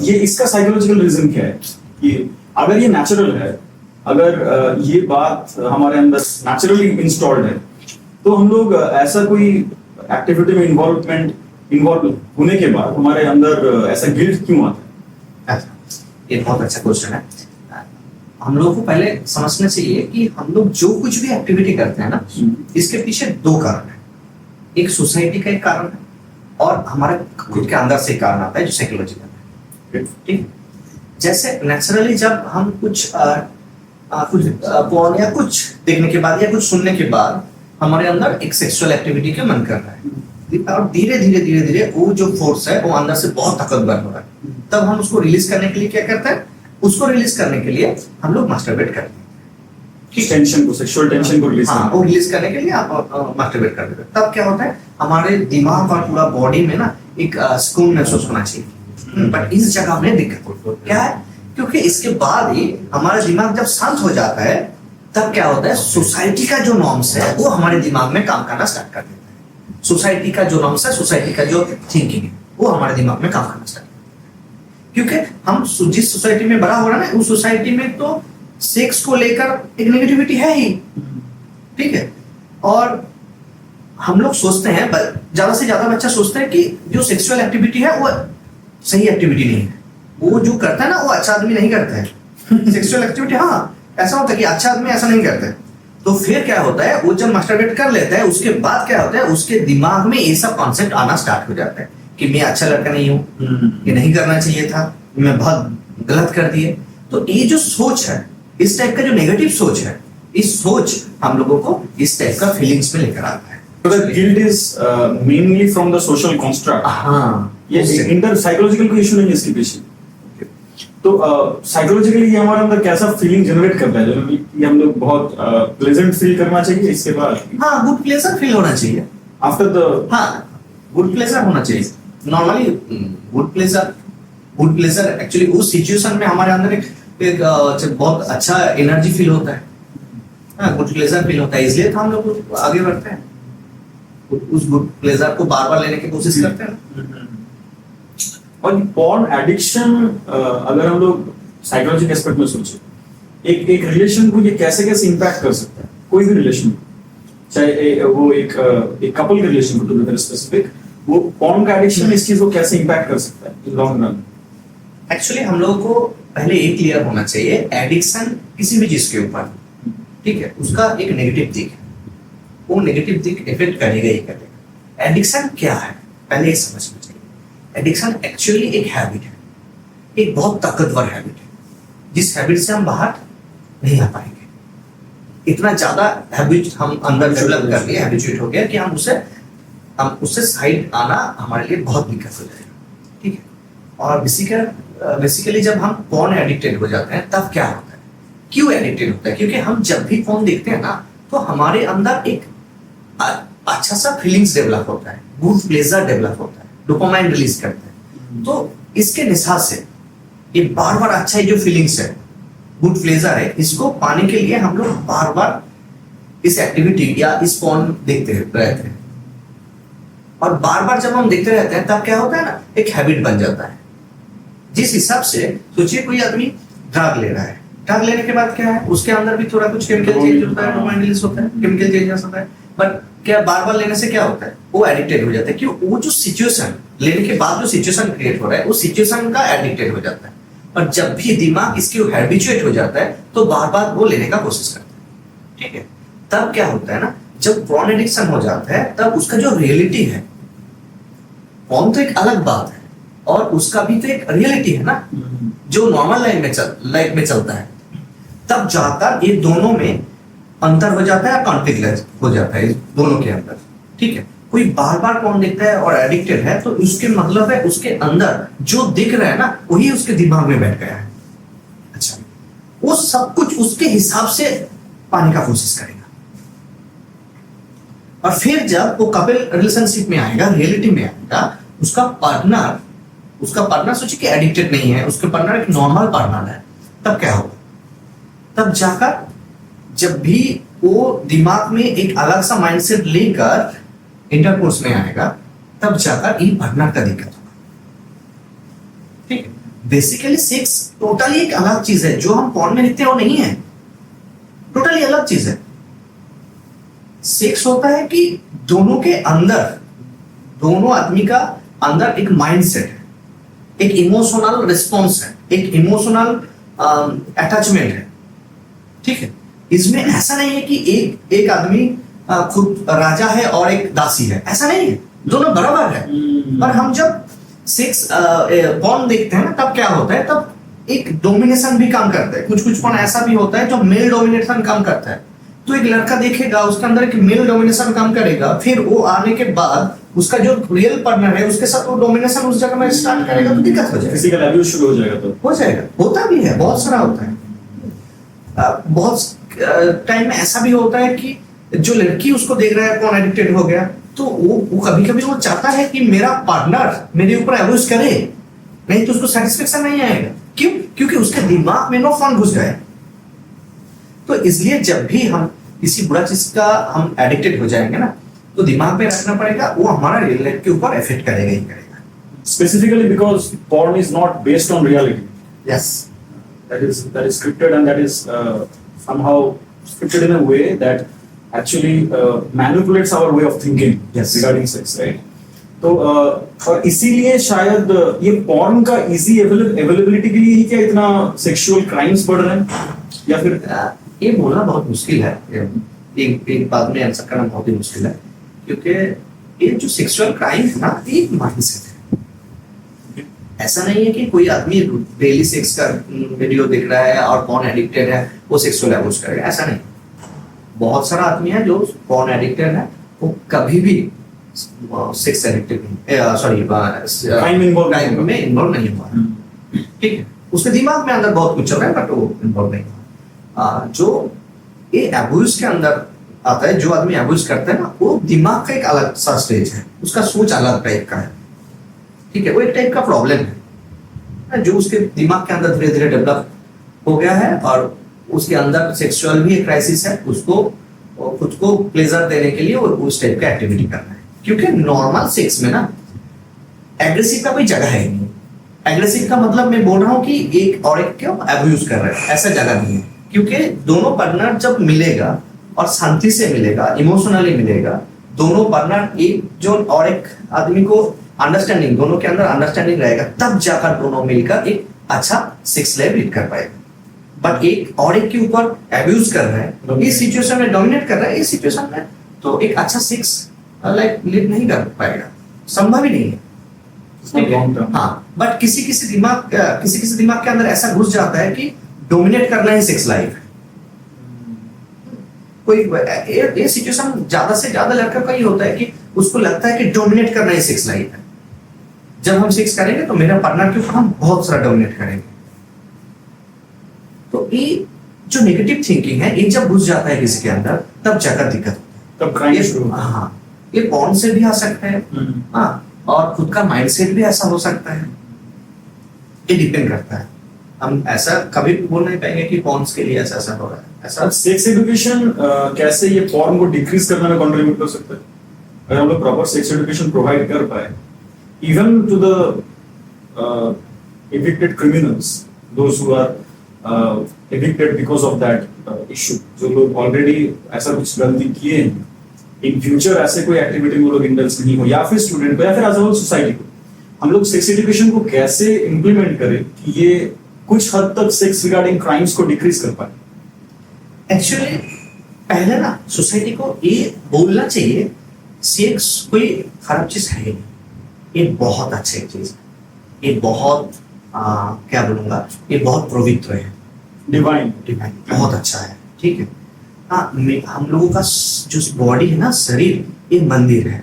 ये इसका साइकोलॉजिकल रीजन क्या है? कि अगर ये नेचुरल है, अगर ये बात हमारे अंदर नेचुरली इंस्टॉल्ड है, तो हम लोग ऐसा कोई एक्टिविटी में इन्वॉल्व होने के बाद हमारे अंदर ऐसा गिल्ट क्यों आता है? ये बहुत अच्छा क्वेश्चन है। हम लोगों को पहले समझना चाहिए कि हम लोग जो कुछ भी एक्टिविटी करते हैं ना, इसके पीछे दो कारण है। एक सोसाइटी का एक कारण है और हमारे खुद के अंदर से कारण आता है जो साइकोलॉजिकल है। ठीक, जैसे नेचुरली जब हम कुछ पोर्न या कुछ देखने के बाद या कुछ सुनने के बाद हमारे अंदर एक सेक्सुअल एक्टिविटी का मन कर रहा है, और धीरे धीरे वो जो फोर्स है वो अंदर से बहुत ताकतवर हो रहा है, तब हम उसको रिलीज करने के लिए क्या करते हैं, उसको रिलीज करने के लिए हम लोग मास्टरबेट करते हैं। टेंशन को, सेक्सुअल टेंशन को रिलीज वो रिलीज करने के लिए आप मास्टरबेट कर देते हैं। तब क्या होता है, हमारे दिमाग और पूरा बॉडी में ना एक सुकून महसूस होना चाहिए। बट इस जगह में दिक्कत क्या है, क्योंकि इसके बाद ही हमारा दिमाग जब शांत हो जाता है, तब क्या होता है, सोसाइटी का जो नॉर्म्स है वो हमारे दिमाग में काम करना स्टार्ट कर देता है। सोसाइटी का जो नॉर्म्स है, सोसाइटी का जो थिंकिंग है, वो हमारे दिमाग में काम करना स्टार्ट करता है। क्योंकि हम जिस सोसाइटी में बड़ा हो रहा है ना, उस सोसाइटी में तो सेक्स को लेकर एक नेगेटिविटी है ही। ठीक है, और हम लोग सोचते हैं, ज्यादा से ज्यादा बच्चा सोचते हैं कि जो सेक्सुअल एक्टिविटी है वो सही एक्टिविटी नहीं है, वो जो करता है ना वो अच्छा आदमी नहीं करता है। सेक्सुअल एक्टिविटी, हाँ ऐसा होता है कि अच्छा आदमी ऐसा नहीं करता है। तो फिर क्या होता है, वो जब मास्टरबेट कर लेता है, उसके बाद क्या होता है, उसके दिमाग में ये सब कॉन्सेप्ट आना स्टार्ट हो जाता है कि मैं अच्छा लड़का नहीं हूँ, ये नहीं करना चाहिए था, मैं बहुत गलत कर दिए। तो ये जो सोच है, इस टाइप का जो नेगेटिव सोच है, इस सोच हम लोगों को इस टाइप का फीलिंग्स में लेकर आता है। Guilt is mainly from the social construct. हाँ, ये इंटर साइकोलॉजिकल कोई इशू नहीं है इसके पीछे। तो साइकोलॉजिकली ये हमारे अंदर कैसा फीलिंग जनरेट करता है, जनरली कि हम लोग बहुत प्लेजेंट फील करना चाहिए इसके बाद? हाँ, गुड प्लेजर फील होना चाहिए आफ्टर द, हाँ गुड प्लेजर होना चाहिए नॉर्मली। गुड प्लेजर एक्चुअली उस सिचुएशन में हमारे अंदर एक बहुत अच्छा एनर्जी फील होता है। हाँ, गुड प्लेजर फील होता है, इसलिए तो हम लोग आगे बढ़ते हैं, उस गुड प्लेजर को बार बार लेने की कोशिश करते हैं। और पॉर्न एडिक्शन, अगर हम लोग साइकोलॉजी के एस्पेक्ट में सोचे, एक रिलेशन को ये कैसे कैसे इंपैक्ट कर सकता है? कोई भी रिलेशन, चाहे वो एक कपल के रिलेशन को, टू बी वेरी स्पेसिफिक, वो पॉर्न का एडिक्शन इस चीज को कैसे इंपैक्ट कर सकता है इन लॉन्ग रन? एक्चुअली हम लोगों को पहले ये क्लियर होना चाहिए, एडिक्शन किसी भी चीज के ऊपर, ठीक है, उसका एक नेगेटिव दिख है, वो नेगेटिव दिख इफेक्ट करेगा ही करेगा। एडिक्शन क्या है पहले ये समझना चाहिए। एडिक्शन एक्चुअली एक हैबिट है, एक बहुत ताकतवर हैबिट है, जिस हैबिट से हम बाहर नहीं आ पाएंगे। इतना ज्यादा हैबिट हम अंदर डेवलप कर लिए, हैबिचुएट हो गया कि हम उससे साइड आना हमारे लिए बहुत दिक्कत हो जाएगा। ठीक है, और बेसिकली जब हम फोन एडिक्टेड हो जाते हैं तब क्या होता है, क्यों एडिक्टेड होता है? क्योंकि हम जब भी फोन देखते हैं ना, तो हमारे अंदर एक अच्छा सा फीलिंग्स डेवलप होता है, गुड प्लेजर डेवलप होता है, डोपामाइन रिलीज करते हैं। तो इसके निशा से ये बार बार अच्छा ये जो फीलिंग्स है, गुड प्लेजर है, इसको पाने के लिए हम लोग बार बार इस एक्टिविटी या इस पॉर्न देखते रहते हैं। और बार बार जब हम देखते रहते हैं तब क्या होता है ना, एक हैबिट बन जाता है। जिस हिसाब से सोचिए कोई आदमी ड्रग ले रहा है, ड्रग लेने के बाद क्या है, उसके अंदर भी थोड़ा कुछ केमिकल चेंज होता है, डोपामाइन रिलीज होता है, केमिकल चेंज होता है, बट क्या बार बार लेने से क्या होता है, वो एडिक्टेड हो जाता है। क्यों? वो जो सिचुएशन लेने के बाद जो सिचुएशन क्रिएट हो रहा है, वो सिचुएशन का एडिक्टेड हो जाता है। और जब भी दिमाग इसके हैबिचुएट हो जाता है तो बार बार वो लेने का कोशिश करता है। ठीक है, तब क्या होता है ना, जब पॉर्न एडिक्शन हो जाता है तब उसका जो रियलिटी है, पॉर्न तो एक अलग बात है और उसका भी तो एक रियलिटी है ना, जो नॉर्मल लाइफ में चलता है, तब जाकर ये दोनों में अंतर हो जाता है, कॉन्फ्लिक्ट हो जाता है इस दोनों के अंदर। ठीक है, कोई बार बार पॉर्न देखता है और एडिक्टेड है तो उसके मतलब है उसके अंदर जो दिख रहा है ना, वही उसके दिमाग में बैठ गया है। अच्छा, वो सब कुछ उसके हिसाब से पाने का कोशिश करेगा। और फिर जब वो कपल रिलेशनशिप में आएगा, रियलिटी में आएगा, उसका पार्टनर सोचिए कि एडिक्टेड नहीं है, उसका पार्टनर एक नॉर्मल पार्टनर है, तब क्या होगा? तब जाकर जब भी वो दिमाग में एक अलग सा माइंडसेट लेकर इंटरकोर्स में आएगा, तब जाकर इन पार्टनर का दिक्कत होगा। ठीक, बेसिकली सेक्स टोटली एक अलग चीज है, जो हम पॉर्न में देखते हैं वो नहीं है, टोटली अलग चीज है। सेक्स होता है कि दोनों के अंदर, दोनों आदमी का अंदर एक माइंडसेट है, एक इमोशनल रिस्पॉन्स है, एक इमोशनल अटैचमेंट है। ठीक है, इसमें ऐसा नहीं है कि एक आदमी खुद राजा है और एक दासी है, ऐसा नहीं है, दोनों बराबर है। पर हम जब सेक्स पॉर्न देखते हैं ना, तब क्या होता है, तब एक डोमिनेशन भी काम करता है। कुछ पॉर्न ऐसा भी होता है जो मेल डोमिनेशन काम करता है। तो एक लड़का देखेगा, उसके अंदर एक मेल डोमिनेशन काम करेगा, फिर वो आने के बाद उसका जो रियल पार्टनर है उसके साथ वो डोमिनेशन उस जगह में स्टार्ट करेगा तो दिक्कत हो जाएगी, फिजिकल अब्यूज शुरू हो जाएगा। तो हो जाएगा, होता भी है, बहुत सारा होता है। बहुत टाइम में ऐसा भी होता है कि जो लड़की उसको देख रहा है, कौन एडिक्टेड हो गया, तो वो कभी कभी वो चाहता है कि मेरा पार्टनर मेरे ऊपर अब्यूज करे, नहीं तो उसको सेटिस्फेक्शन नहीं आएगा। क्यों? क्योंकि उसके दिमाग में नो फन घुस गए। तो इसलिए जब भी हम किसी बुरा चीज का हम एडिक्टेड हो जाएंगे ना, तो दिमाग में रखना पड़ेगा, वो हमारा रियल लाइफ के ऊपर इफेक्ट करेगा ही करेगा। specifically because porn is not based on reality. Yes, That is scripted, and that is somehow scripted in a way that actually manipulates our way of thinking Yes. regarding sex, right? तो और इसीलिए शायद ये porn का easy availability के लिए ही क्या इतना sexual crimes बढ़ रहे हैं, या फिर ये बोलना बहुत मुश्किल है, एक बात में आंसर करना बहुत ही मुश्किल है, क्योंकि ये जो सेक्सुअल क्राइम है ना, ये एक माइंडसेट है। ऐसा नहीं है कि कोई आदमी डेली सेक्स का वीडियो देख रहा है और पॉर्न एडिक्टेड है, वो सेक्सुअल अब्यूज करेगा, ऐसा नहीं। बहुत सारा आदमी है जो पॉर्न एडिक्टेड है, वो कभी भी सेक्स एडिक्टेड नहीं, सॉरी क्राइम में इन्वॉल्व नहीं हुआ। ठीक है, उसके दिमाग में अंदर बहुत कुछ चल रहा है, बट वो इन्वॉल्व नहीं हुआ। जो ये अब्यूज के अंदर आता है, जो आदमी अब्यूज करता है ना, वो दिमाग का एक अलग सा स्टेज है, उसका सोच अलग टाइप का है। ठीक है, वो एक टाइप का प्रॉब्लम है जो उसके दिमाग के अंदर धीरे धीरे डेवलप हो गया है, और उसके अंदर सेक्सुअल भी एक क्राइसिस है, उसको खुद को प्लेजर देने के लिए वो उस टाइप का एक्टिविटी करना है। क्योंकि नॉर्मल सेक्स में ना एग्रेसिव का कोई जगह है नहीं। एग्रेसिव का मतलब मैं बोल रहा हूँ कि एक और एक क्यों अब्यूज कर रहा है, ऐसा जगह नहीं है। क्योंकि दोनों पार्टनर जब मिलेगा और शांति से मिलेगा, इमोशनली मिलेगा, दोनों पार्टनर एक जो और एक आदमी को अंडरस्टैंडिंग, दोनों के अंदर अंडरस्टैंडिंग रहेगा, तब जाकर दोनों मिलकर एक अच्छा सेक्स लाइफ लीड कर पाएगा। बट एक और एक के ऊपर अब्यूज कर रहा है, इस सिचुएशन में डोमिनेट कर रहा है, इस सिचुएशन में तो एक अच्छा सेक्स लाइफ लीड नहीं कर पाएगा, संभव ही नहीं है। हाँ, बट किसी किसी दिमाग के अंदर ऐसा घुस जाता है कि डोमिनेट करना ही सेक्स लाइफ है। कोई ये सिचुएशन ज्यादा से ज्यादा लड़का का ही होता है कि उसको लगता है कि डोमिनेट करना ही सेक्स लाइफ है। जब हम सेक्स करेंगे तो मेरा पार्टनर के ऊपर हम बहुत सारा डोमिनेट करेंगे। तो ये जो नेगेटिव थिंकिंग है, ये जब घुस जाता है किसी के अंदर, तब जाकर दिक्कत होती है, तब क्राइम शुरू होता है। हाँ, ये पॉर्न से भी आ सकता है, हाँ, और खुद का माइंडसेट भी ऐसा हो सकता है। ये डिपेंड करता है। हम ऐसा कभी भी बोल नहीं पाएंगे कि पॉन्स के लिए ऐसा ऐसा हो रहा है ऐसा। सेक्स एजुकेशन कैसे ये फॉर्म को डिक्रीज करने में कंट्रीब्यूट कर सकता है? अगर हम लोग प्रॉपर सेक्स एजुकेशन प्रोवाइड कर पाए even to the evicted criminals, those who are evicted because of that issue, जो लोग ऑलरेडी ऐसा कुछ गलती किए हैं, इन फ्यूचर ऐसे कोई एक्टिविटी में लोग इंडल्ज नहीं हो, या फिर स्टूडेंट को या फिर एज अ होल सोसाइटी को हम लोग सेक्स एजुकेशन को कैसे इंप्लीमेंट करें कि ये कुछ हद तक सेक्स रिगार्डिंग क्राइम्स को डिक्रीज कर पाए? एक्चुअली पहले ना सोसाइटी को ये बोलना चाहिए सेक्स कोई खराब चीज है ही नहीं, ये बहुत अच्छी चीज है, ये बहुत क्या बोलूंगा, ये बहुत पवित्र है, डिवाइन डिवाइन बहुत अच्छा है, ठीक है। हम लोगों का जो बॉडी है ना, शरीर ये मंदिर है,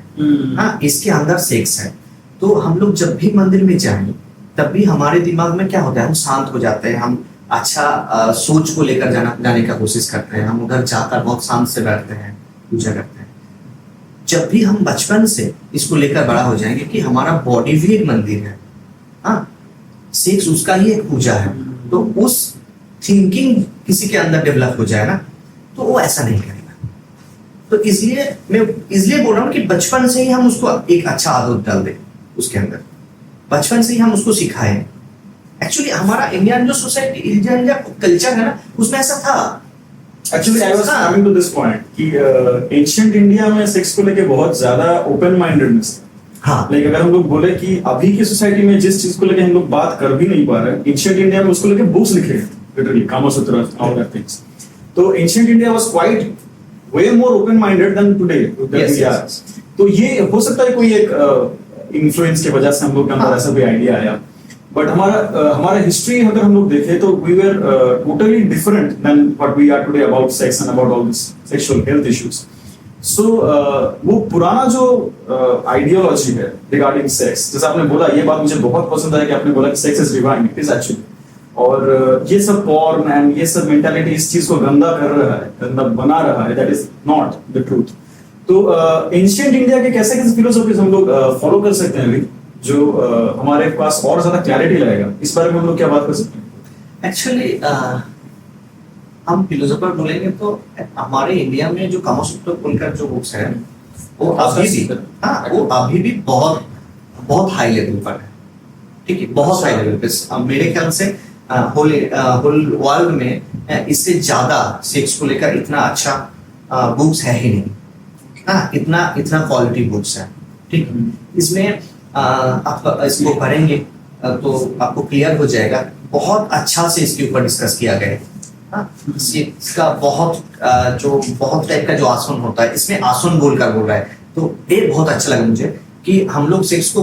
हाँ इसके अंदर सेक्स है। तो हम लोग जब भी मंदिर में जाएं तब भी हमारे दिमाग में क्या होता है, हम शांत हो जाते हैं, हम अच्छा सोच को लेकर जाने का कोशिश करते हैं, हम उधर जाकर बहुत शांत से बैठते हैं, पूजा करते हैं। जब भी हम बचपन से इसको लेकर बड़ा हो जाएंगे कि हमारा बॉडी भी एक मंदिर है, हाँ सेक्स उसका ही एक पूजा है, तो उस थिंकिंग किसी के अंदर डेवलप हो जाए ना, तो वो ऐसा नहीं करेगा। तो इसलिए मैं बोल रहा हूँ कि बचपन से ही हम उसको एक अच्छा आदत डाल दें उसके अंदर, बचपन से ही हम उसको सिखाएं। एक्चुअली हमारा इंडियन जो सोसाइटी, इंडियन कल्चर है ना, उसमें ऐसा था। Actually I was coming to this point कि एंशिएंट इंडिया में सेक्स को लेके बहुत ज्यादा ओपन माइंडेडनेस था। हाँ, लाइक अगर हम लोग बोले कि अभी की सोसाइटी में जिस चीज को लेके हम लोग बात कर भी नहीं पा रहे, एंशिएंट इंडिया में उसको लेके बुक्स लिखे हैं, literally Kamasutra all that things. तो ancient India was quite way more open minded than today that we are. तो ये हो सकता है कोई एक इन्फ्लुएंस की वजह से हम लोग के अंदर ऐसा कोई आइडिया आया, बट हमारा हिस्ट्री अगर हम लोग देखें तो we were totally different than what we are today about sex and about all this sexual health issues. So वो पुराना जो आइडियोलॉजी है रिगार्डिंग सेक्स, जैसे आपने बोला, ये बात मुझे बहुत पसंद है कि आपने बोला कि sex is divine, it is actually. और ये सब पॉर्न एंड ये सब मेंटालिटी इस चीज को गंदा कर रहा है, गंदा बना रहा है, that is not the truth. तो एंशिएंट इंडिया के कैसे कैसे फिलोसॉफीज हम लोग फॉलो कर सकते हैं अभी, जो हमारे पास और ज्यादा क्लैरिटी लाएगा? इस बारे में हम लोग क्या बात कर सकते हैं? एक्चुअली हम फिलोसोफर बोलेंगे तो हमारे इंडिया में जो कामसूत्र बोलकर जो बुक्स है वो अभी भी बहुत बहुत हाई लेवल पर है, ठीक है, बहुत हाई लेवल पे। मेरे ख्याल से होल वर्ल्ड में इससे ज्यादा सेक्स को लेकर इतना अच्छा बुक्स है ही नहीं, हाँ इतना क्वालिटी बुक्स है, ठीक है। इसमें आप इसको पढ़ेंगे तो आपको क्लियर हो जाएगा, बहुत अच्छा से इसके ऊपर डिस्कस किया गया है। इसका बहुत टाइप का जो आसन होता है, इसमें आसन बोल रहा है, तो ये बहुत अच्छा लगा मुझे कि हम लोग सेक्स को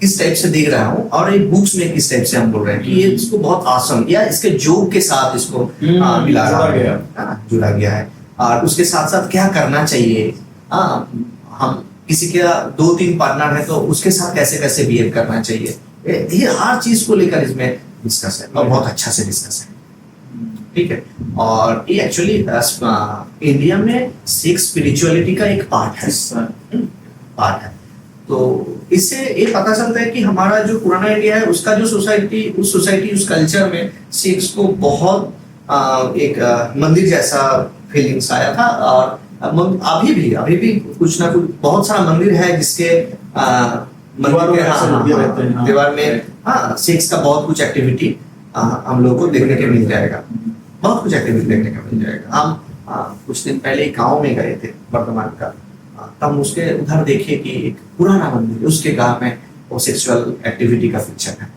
किस टाइप से देख रहा हूँ और ये बुक्स में किस टाइप से हम बोल रहे हैं कि ये इसको बहुत आसन या इसके जोक के साथ इसको जुड़ा गया है। और उसके साथ साथ क्या करना चाहिए, हम किसी का 2-3 पार्टनर है तो उसके साथ कैसे कैसे बिहेव करना चाहिए, ये हर चीज को लेकर इसमें डिस्कस है और बहुत अच्छा से डिस्कस है, ठीक है। और ये एक्चुअली इंडिया में सेक्स स्पिरिचुअलिटी का एक पार्ट है। तो इससे ये पता चलता है कि हमारा जो पुराना इंडिया है उसका जो सोसाइटी उस कल्चर में सेक्स को बहुत एक मंदिर जैसा फीलिंग्स आया था। और अभी भी कुछ ना कुछ बहुत सारा मंदिर है जिसके दीवार में सेक्स का बहुत कुछ एक्टिविटी हम लोग को देखने के मिल जाएगा, बहुत कुछ एक्टिविटी देखने का मिल जाएगा। हम कुछ दिन पहले एक गाँव में गए थे वर्धमान का, तब उसके उधर देखे कि एक पुराना मंदिर, उसके गाँव में वो सेक्सुअल एक्टिविटी का पिक्चर है,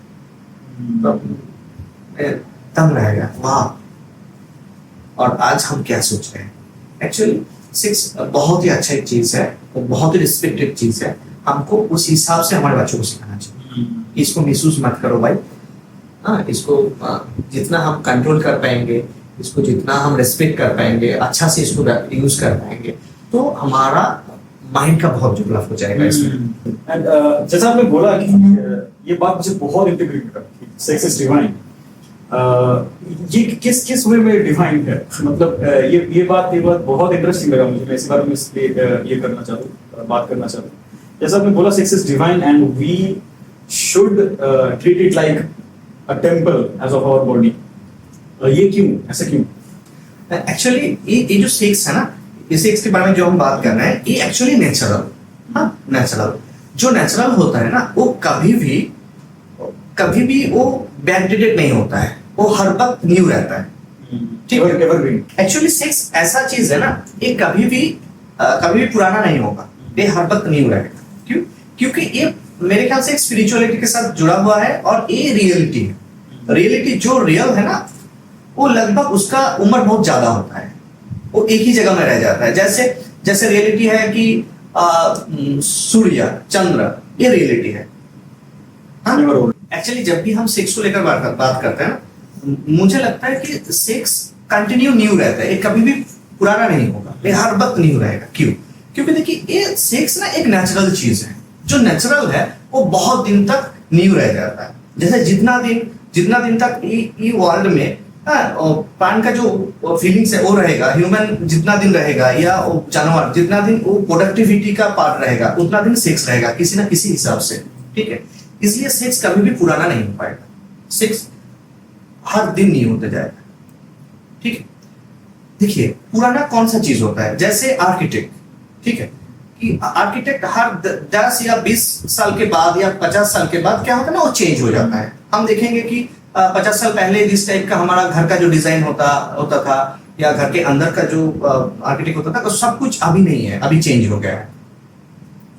तब रह गया वाह। और आज हम क्या सोच रहे हैं, एक्चुअली सेक्स बहुत ही अच्छा एक चीज है और बहुत ही रिस्पेक्टेड चीज है। हमको उस हिसाब से हमारे बच्चों को सिखाना चाहिए, इसको मिसयूज मत करो भाई। इसको जितना हम कंट्रोल कर पाएंगे, इसको जितना हम रिस्पेक्ट कर पाएंगे, अच्छा से इसको यूज कर पाएंगे, तो हमारा माइंड का बहुत डेवलप हो जाएगा इसमें। एंड जैसा आपने बोला कि ये बात मुझे बहुत इंटीग्रेट करती है, सेक्स इज डिवाइन। ये किस वे में डिवाइन है, मतलब ये बात बहुत इंटरेस्टिंग लगा मुझे। मैं इस बारे में ये करना चाहता हूँ, बात करना चाहता हूँ। जैसा आपने बोला sex is divine and we should treat it like a temple as of our body. ये क्यों, ऐसा क्यों? एक्चुअली ये जो सेक्स है ना, ये सेक्स के बारे में जो हम बात कर रहे हैं, ये एक्चुअली नेचुरल, हाँ नेचुरल, जो नेचुरल होता है ना, वो कभी भी वो बैकडेटेड नहीं होता है, वो हर वक्त न्यू रहता है। ठीक है, एक्चुअली सेक्स ऐसा चीज है ना, ये कभी भी पुराना नहीं होगा, ये हर वक्त न्यू रहेगा। क्यों? क्योंकि ये मेरे ख्याल से एक स्पिरिचुअलिटी के साथ जुड़ा हुआ है और ये रियलिटी है। रियलिटी जो रियल है ना, वो लगभग उसका उम्र बहुत ज्यादा होता है, वो एक ही जगह में रह जाता है। जैसे रियलिटी है कि सूर्य चंद्र, ये रियलिटी है। एक्चुअली जब भी हम सेक्स को लेकर बात करते हैं ना, मुझे लगता है कि सेक्स कंटिन्यू न्यू रहता है, ये कभी भी पुराना नहीं होगा, ये हर वक्त न्यू रहेगा। क्यों? क्योंकि देखिए ये सेक्स ना एक नेचुरल चीज है, जो नेचुरल है वो बहुत दिन तक न्यू रह जाता है। जैसे जितना दिन तक ये वर्ल्ड में प्राण का जो फीलिंग्स है वो रहेगा, ह्यूमन जितना दिन रहेगा या जानवर जितना दिन वो प्रोडक्टिविटी का पार्ट रहेगा, उतना दिन सेक्स रहेगा किसी ना किसी हिसाब से। ठीक है, इसलिए सेक्स कभी भी पुराना नहीं हो पाएगा, सेक्स हर दिन नहीं होते जाएगा। ठीक है, देखिए पुराना कौन सा चीज होता है, जैसे आर्किटेक्ट, ठीक है, कि आर्किटेक्ट हर 10 या 20 साल के बाद या 50 साल के बाद क्या होता है ना, वो चेंज हो जाता है। हम देखेंगे कि 50 साल पहले जिस टाइप का हमारा घर का जो डिजाइन होता था या घर के अंदर का जो आर्किटेक्ट होता था, तो सब कुछ अभी नहीं है, अभी चेंज हो गया है।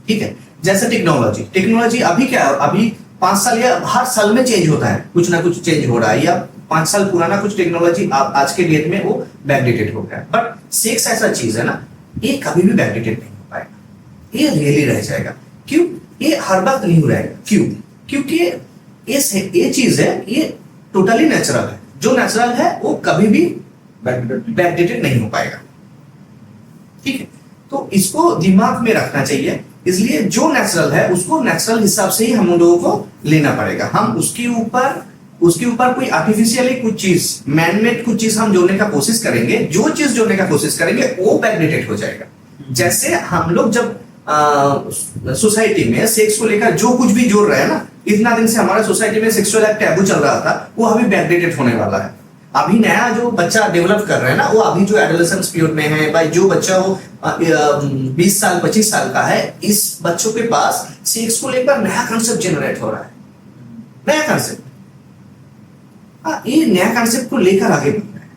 ठीक है, जैसे टेक्नोलॉजी अभी क्या है, अभी 5 साल या हर साल में चेंज होता है, कुछ ना कुछ चेंज हो रहा है, या 5 साल पुराना कुछ टेक्नोलॉजी आज के डेट में वो बैकडेटेड हो गया है। बट सेक्स ऐसा चीज है ना, ये कभी भी बैकडेटेड नहीं हो पाएगा, ये रियली रह जाएगा। क्यों? ये हर वक्त न्यू रहेगा। क्यों? क्योंकि ये चीज है, ये टोटली नेचुरल है। जो नेचुरल है वो कभी भी बैकडेटेड नहीं हो पाएगा। ठीक है, तो इसको दिमाग में रखना चाहिए। इसलिए जो नेचुरल है उसको नेचुरल हिसाब से ही हम लोगों को लेना पड़ेगा। हम उसके ऊपर कोई आर्टिफिशियली कुछ चीज, मैनमेड कुछ चीज हम जोड़ने का कोशिश करेंगे, जो चीज जोड़ने का कोशिश करेंगे वो बैकडेटेड हो जाएगा। जैसे हम लोग जब सोसाइटी में सेक्स को लेकर जो कुछ भी जोड़ रहे हैं ना, इतना दिन से हमारा सोसाइटी में सेक्सुअल एक्ट टैबू चल रहा था, वो अभी बैकडेटेड होने वाला है। अभी नया जो बच्चा डेवलप कर रहे हैं ना, वो अभी जो एडोलेसेंस पीरियड में है, भाई जो बच्चा वो 20 साल 25 साल का है, इस बच्चों के पास सेक्स को लेकर नया कॉन्सेप्ट जनरेट हो रहा है, नया कॉन्सेप्ट। ये नया कॉन्सेप्ट को लेकर आगे बढ़ रहा है,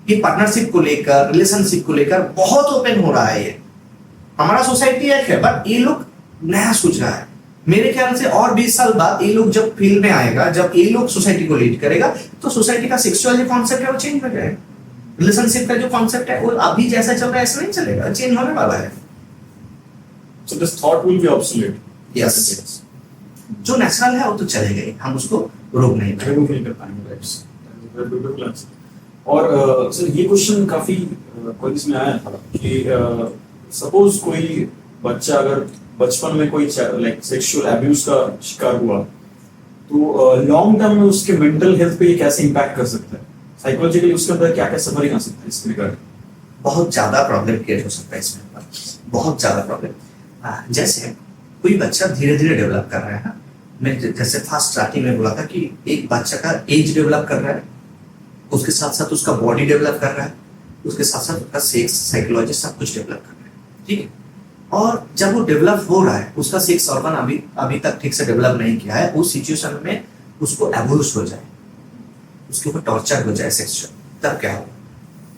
ये पार्टनरशिप को लेकर, रिलेशनशिप को लेकर बहुत ओपन हो रहा है। ये हमारा सोसाइटी एक है, बट ये लोग नया सोच रहा है। मेरे ख्याल से और 20 साल बाद ये लोग जब फील्ड में आएगा, जब ये लोग सोसाइटी को लीड करेगा, तो सोसाइटी का सेक्सुअल जो कॉन्सेप्ट है वो चेंज हो जाएगा। रिलेशनशिप का जो कॉन्सेप्ट है वो अभी जैसा चल रहा है ऐसा नहीं चलेगा, चेंज होने वाला है। So this thought will be obsolete. Yes. जो नेचुरल है वो तो चलेगा ही, हम उसको रोक नहीं पाएंगे। remove नहीं कर पाएंगे, right? That's a beautiful answer. और सर ये क्वेश्चन काफी कोई इसमें आया था कि सपोज कोई बच्चा अगर बचपन में कोई लाइक सेक्सुअल अब्यूज का शिकार हुआ, तो लॉन्ग टर्म में उसके मेंटल हेल्थ पे ये कैसे इंपैक्ट कर सकता है, साइकोलॉजिकली उसके अंदर क्या क्या सफरिंग आ सकता है इस रिगार्ड? बहुत ज्यादा प्रॉब्लम क्रिएट हो सकता है इसमें, बहुत ज्यादा प्रॉब्लम। जैसे कोई बच्चा धीरे धीरे डेवलप कर रहा है ना, मैं जैसे फर्स्ट स्टार्टिंग में बोला था कि एक बच्चा का एज डेवलप कर रहा है, उसके साथ साथ उसका बॉडी डेवलप कर रहा है, उसके साथ साथ उसका सेक्स, साइकोलॉजी सब कुछ डेवलप कर रहा है। ठीक है, और जब वो डेवलप हो रहा है, उसका सेक्स ऑर्गन अभी तक ठीक से डेवलप नहीं किया है, उस सिचुएशन में उसको अब्यूज हो जाए, उसके ऊपर टॉर्चर हो जाए सेक्सुअल, तब क्या होगा?